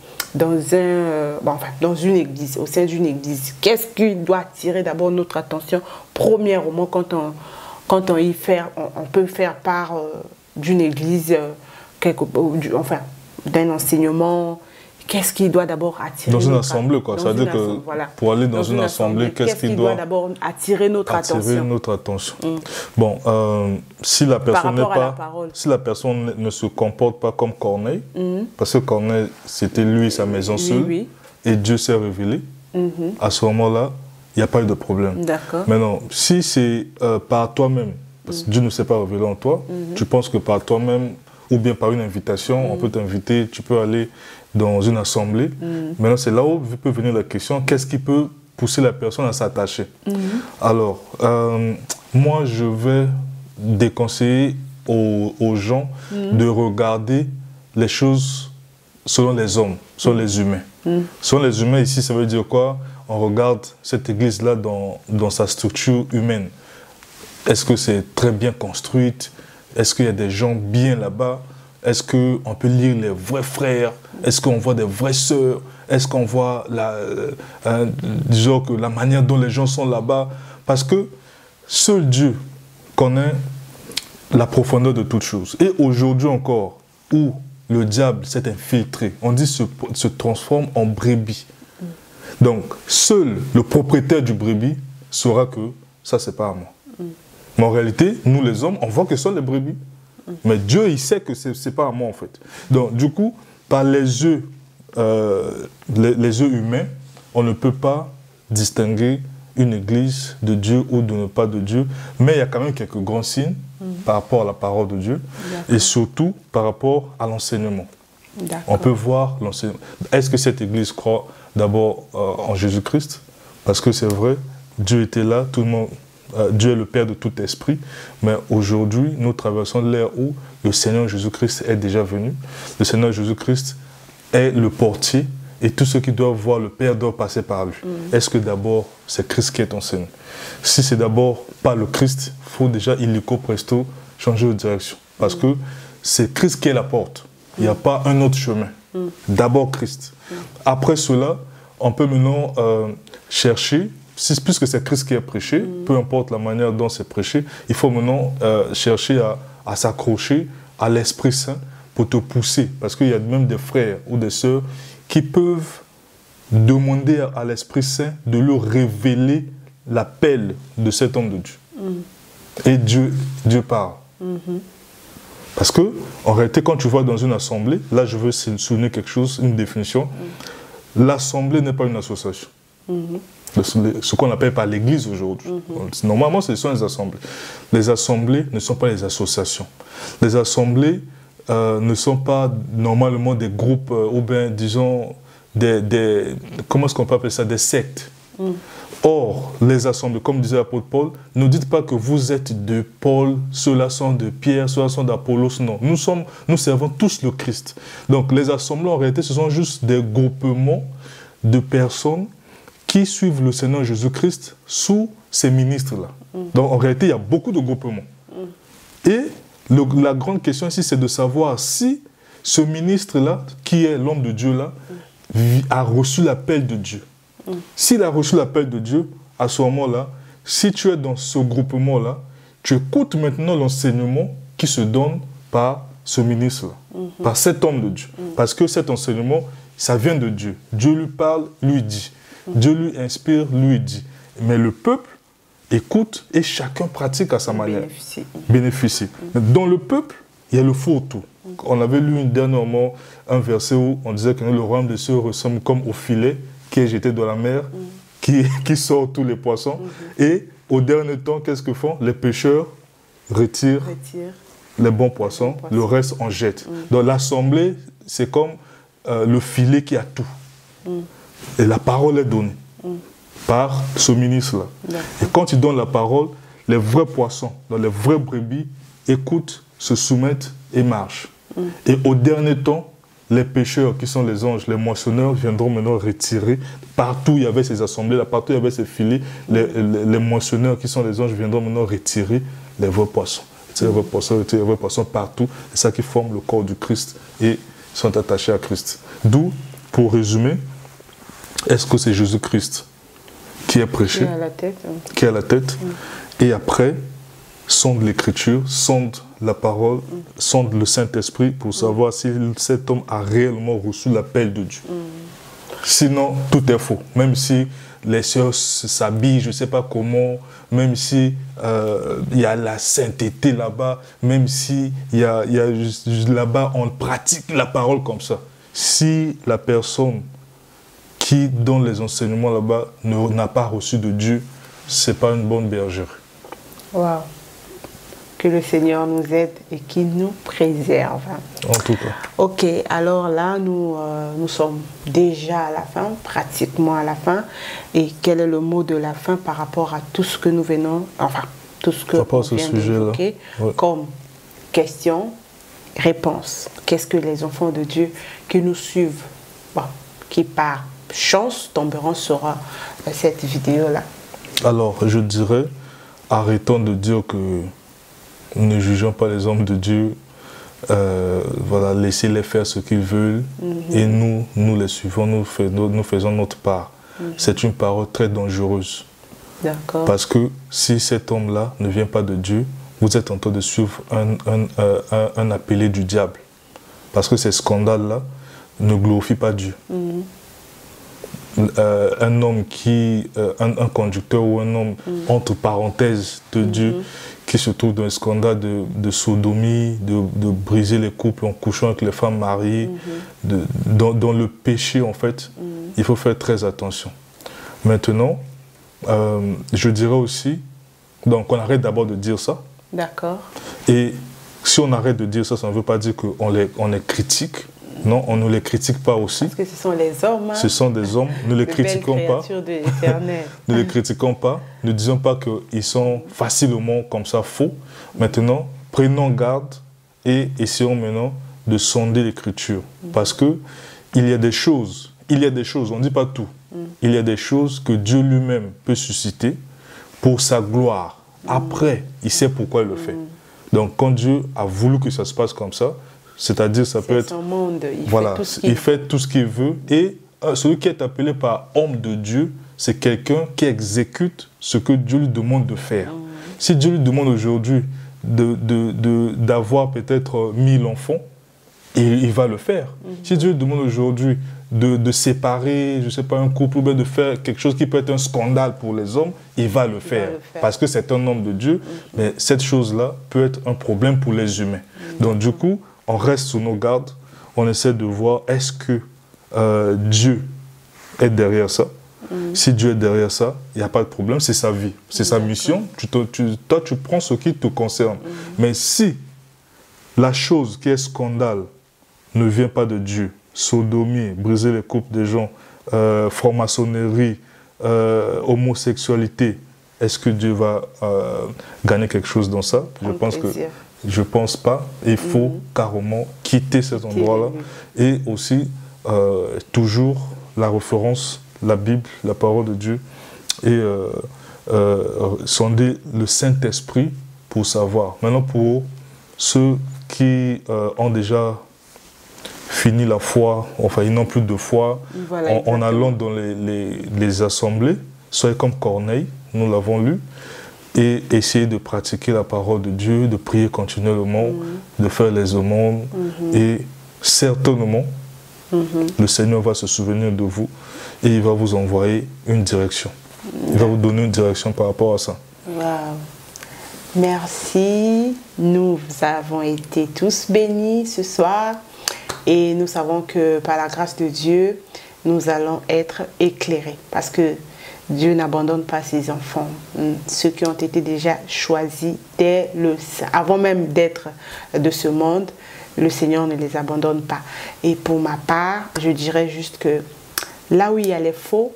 une église, au sein d'une église? Qu'est-ce qui doit attirer d'abord notre attention, premièrement, quand on peut faire part d'une église, d'un enseignement? Qu'est-ce qui doit d'abord attirer
dans une assemblée, quoi. Ça veut dire que pour aller dans une assemblée, qu'est-ce qui doit
d'abord attirer notre
attention? Bon, si la personne ne se comporte pas comme Corneille, parce que Corneille, c'était lui et sa maison seule, et Dieu s'est révélé, à ce moment-là, il n'y a pas eu de problème. Maintenant, si c'est par toi-même, parce que Dieu ne s'est pas révélé en toi, tu penses que par toi-même, ou bien par une invitation, on peut t'inviter, tu peux aller dans une assemblée. Maintenant, c'est là où peut venir la question, qu'est-ce qui peut pousser la personne à s'attacher? Alors, moi, je vais déconseiller aux gens de regarder les choses selon les hommes, selon les humains. Selon les humains, ici, ça veut dire quoi? On regarde cette église-là dans sa structure humaine. Est-ce que c'est très bien construite? Est-ce qu'il y a des gens bien là-bas? Est-ce qu'on peut lire les vrais frères? Est-ce qu'on voit des vraies sœurs? Est-ce qu'on voit disons que la manière dont les gens sont là-bas? Parce que seul Dieu connaît la profondeur de toutes choses. Et aujourd'hui encore, où le diable s'est infiltré, on dit se transforme en brebis. Donc, seul le propriétaire du brebis saura que ça, c'est pas à moi. Mais en réalité, nous les hommes, on voit que ce sont les brebis. Mais Dieu, il sait que ce n'est pas à moi, en fait. Donc, du coup, par les yeux humains, on ne peut pas distinguer une église de Dieu ou de pas de Dieu. Mais il y a quand même quelques grands signes par rapport à la parole de Dieu et surtout par rapport à l'enseignement. On peut voir l'enseignement. Est-ce que cette église croit d'abord en Jésus-Christ? Parce que c'est vrai, Dieu était là, tout le monde... Dieu est le Père de tout esprit, mais aujourd'hui, nous traversons l'ère où le Seigneur Jésus-Christ est déjà venu. Le Seigneur Jésus-Christ est le portier et tous ceux qui doivent voir le Père doivent passer par lui. Est-ce que d'abord, c'est Christ qui est enseigné? Si c'est d'abord pas le Christ, il faut déjà illico presto changer de direction. Parce que c'est Christ qui est la porte. Il n'y a pas un autre chemin. D'abord Christ. Après cela, on peut maintenant chercher. Puisque c'est Christ qui est prêché, peu importe la manière dont c'est prêché, il faut maintenant chercher à s'accrocher à l'Esprit Saint pour te pousser. Parce qu'il y a même des frères ou des sœurs qui peuvent demander à l'Esprit Saint de leur révéler l'appel de cet homme de Dieu. Et Dieu parle. Parce que, en réalité, quand tu vois dans une assemblée, là je veux souligner quelque chose, une définition, l'assemblée n'est pas une association. Ce qu'on appelle par l'église aujourd'hui. Normalement, ce sont les assemblées. Les assemblées ne sont pas les associations. Les assemblées ne sont pas normalement des groupes ou bien, disons, comment est-ce qu'on peut appeler ça? Des sectes. Or, les assemblées, comme disait l'apôtre Paul, ne dites pas que vous êtes de Paul, ceux-là sont de Pierre, ceux-là sont d'Apollos. Non, nous servons tous le Christ. Donc, les assemblées, en réalité, ce sont juste des groupements de personnes qui suivent le Seigneur Jésus-Christ sous ces ministres-là. Donc en réalité, il y a beaucoup de groupements. Et la grande question ici, c'est de savoir si ce ministre-là, qui est l'homme de Dieu-là, a reçu l'appel de Dieu. S'il a reçu l'appel de Dieu, à ce moment-là, si tu es dans ce groupement-là, tu écoutes maintenant l'enseignement qui se donne par ce ministre-là, par cet homme de Dieu. Parce que cet enseignement, ça vient de Dieu. Dieu lui parle, lui dit. Dieu lui inspire, lui dit. Mais le peuple écoute et chacun pratique à sa manière. Bénéficie. Dans le peuple, il y a le fourre-tout. On avait lu dernièrement un verset où on disait que le royaume des cieux ressemble comme au filet qui est jeté dans la mer, qui sort tous les poissons. Et au dernier temps, qu'est-ce que font? Les pêcheurs retirent les bons poissons, le reste on jette. Donc l'assemblée, c'est comme le filet qui a tout. Et la parole est donnée par ce ministre-là. Et quand il donne la parole, les vrais poissons, donc les vrais brebis, écoutent, se soumettent et marchent. Et au dernier temps, les pêcheurs qui sont les anges, les moissonneurs viendront maintenant retirer. Partout il y avait ces assemblées-là, partout il y avait ces filets, les moissonneurs qui sont les anges viendront maintenant retirer les vrais poissons. Les vrais poissons partout. C'est ça qui forme le corps du Christ et sont attachés à Christ. D'où, pour résumer, est-ce que c'est Jésus-Christ qui est prêché, qui est à la tête, et après, sonde l'Écriture, sonde la parole, sonde le Saint-Esprit pour savoir si cet homme a réellement reçu l'appel de Dieu. Sinon, tout est faux. Même si les sœurs s'habillent, je ne sais pas comment, même si il y a la sainteté là-bas, même si là-bas on pratique la parole comme ça. Si la personne qui donne les enseignements là-bas n'a pas reçu de Dieu, ce n'est pas une bonne bergerie.
Waouh! Que le Seigneur nous aide et qu'il nous préserve.
En tout cas.
Ok, alors là, nous sommes déjà à la fin, pratiquement à la fin. Et quel est le mot de la fin par rapport à tout ce que nous venons, enfin, tout ce que nous vient d'évoquer comme question, réponse. Qu'est-ce que les enfants de Dieu qui nous suivent, qui par chance tomberont sur cette vidéo-là?
Alors, je dirais, arrêtons de dire que nous ne jugeons pas les hommes de Dieu, voilà, laissez-les faire ce qu'ils veulent et nous les suivons, nous faisons notre part. C'est une parole très dangereuse. Parce que si cet homme-là ne vient pas de Dieu, vous êtes en train de suivre un appelé du diable. Parce que ces scandales-là ne glorifient pas Dieu. Un homme un conducteur ou un homme entre parenthèses de Dieu qui se trouve dans un scandale de sodomie, de briser les couples en couchant avec les femmes mariées, dans le péché en fait, il faut faire très attention. Maintenant, je dirais aussi, donc on arrête d'abord de dire ça.
D'accord.
Et si on arrête de dire ça, ça ne veut pas dire qu'on les critique. Non, on ne les critique pas aussi.
Parce que ce sont les hommes. Hein?
Ce sont des hommes. Ne les critiquons pas. Ne les critiquons pas. Ne disons pas qu'ils sont facilement comme ça faux. Maintenant, prenons garde et essayons maintenant de sonder l'Écriture. Parce que il y a des choses, on ne dit pas tout. Il y a des choses que Dieu lui-même peut susciter pour sa gloire. Après, il sait pourquoi il le fait. Donc, quand Dieu a voulu que ça se passe comme ça, c'est-à-dire, ça peut être...
son monde.
Il fait tout ce qu'il veut. Et celui qui est appelé par homme de Dieu, c'est quelqu'un qui exécute ce que Dieu lui demande de faire. Si Dieu lui demande aujourd'hui d'avoir peut-être 1000 enfants, il va le faire. Si Dieu lui demande aujourd'hui de séparer, je ne sais pas, un couple, ou bien de faire quelque chose qui peut être un scandale pour les hommes, il va le faire. Parce que c'est un homme de Dieu, mais cette chose-là peut être un problème pour les humains. Donc du coup, on reste sous nos gardes, on essaie de voir est-ce que Dieu est derrière ça. Si Dieu est derrière ça, il n'y a pas de problème, c'est sa vie, c'est sa mission. Toi, tu prends ce qui te concerne. Mais si la chose qui est scandale ne vient pas de Dieu, sodomie, briser les couples des gens, franc-maçonnerie, homosexualité, est-ce que Dieu va gagner quelque chose dans ça? Je pense pas. Il faut carrément quitter cet endroit-là et aussi toujours la référence, la Bible, la parole de Dieu, et sonder le Saint-Esprit pour savoir. Maintenant, pour ceux qui ont déjà fini la foi, enfin ils n'ont plus de foi, voilà, en allant dans les assemblées, soyez comme Corneille, nous l'avons lu, et essayez de pratiquer la parole de Dieu, de prier continuellement, de faire les aumônes, et certainement, le Seigneur va se souvenir de vous et il va vous envoyer une direction. Il va vous donner une direction par rapport à ça.
Wow. Merci. Nous avons été tous bénis ce soir et nous savons que par la grâce de Dieu, nous allons être éclairés parce que Dieu n'abandonne pas ses enfants. Ceux qui ont été déjà choisis avant même d'être de ce monde, le Seigneur ne les abandonne pas. Et pour ma part, je dirais juste que là où il y a les faux,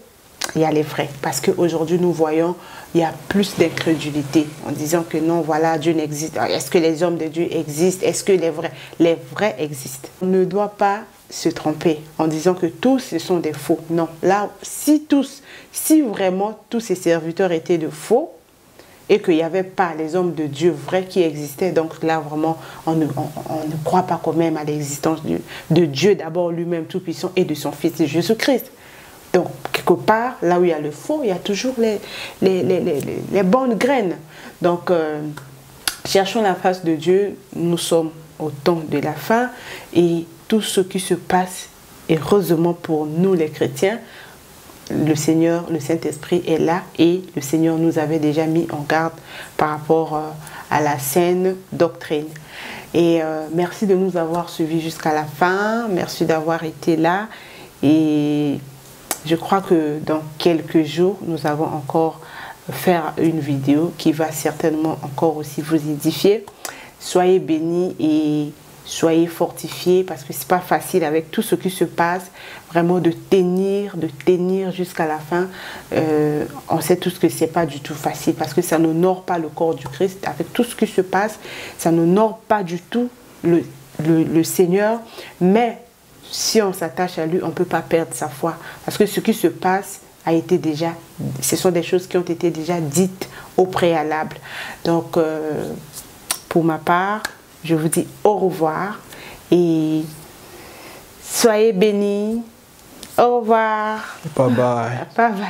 il y a les vrais. Parce qu'aujourd'hui, nous voyons, il y a plus d'incrédulité en disant que non, voilà, Dieu n'existe. Est-ce que les hommes de Dieu existent? Est-ce que les vrais existent? On ne doit pas se tromper en disant que tous ce sont des faux. Non, là, si vraiment tous ces serviteurs étaient de faux, et qu'il n'y avait pas les hommes de Dieu vrais qui existaient. Donc là, vraiment, on ne croit pas quand même à l'existence de Dieu, d'abord lui-même tout-puissant, et de son Fils Jésus-Christ. Donc, quelque part, là où il y a le faux, il y a toujours les bonnes graines. Donc, cherchons la face de Dieu. Nous sommes au temps de la fin. Et tout ce qui se passe, heureusement pour nous les chrétiens, le Seigneur, le Saint-Esprit est là et le Seigneur nous avait déjà mis en garde par rapport à la saine doctrine. Et merci de nous avoir suivis jusqu'à la fin, merci d'avoir été là et je crois que dans quelques jours, nous allons encore faire une vidéo qui va certainement encore aussi vous édifier. Soyez bénis et soyez fortifiés parce que c'est pas facile avec tout ce qui se passe, vraiment de tenir jusqu'à la fin. On sait tous que c'est pas du tout facile parce que ça n'honore pas le corps du Christ. Avec tout ce qui se passe, ça n'honore pas du tout le Seigneur. Mais si on s'attache à lui, on ne peut pas perdre sa foi. Parce que ce qui se passe ce sont des choses qui ont été déjà dites au préalable. Donc, pour ma part, je vous dis au revoir et soyez bénis. Au revoir.
Bye bye.
Bye bye.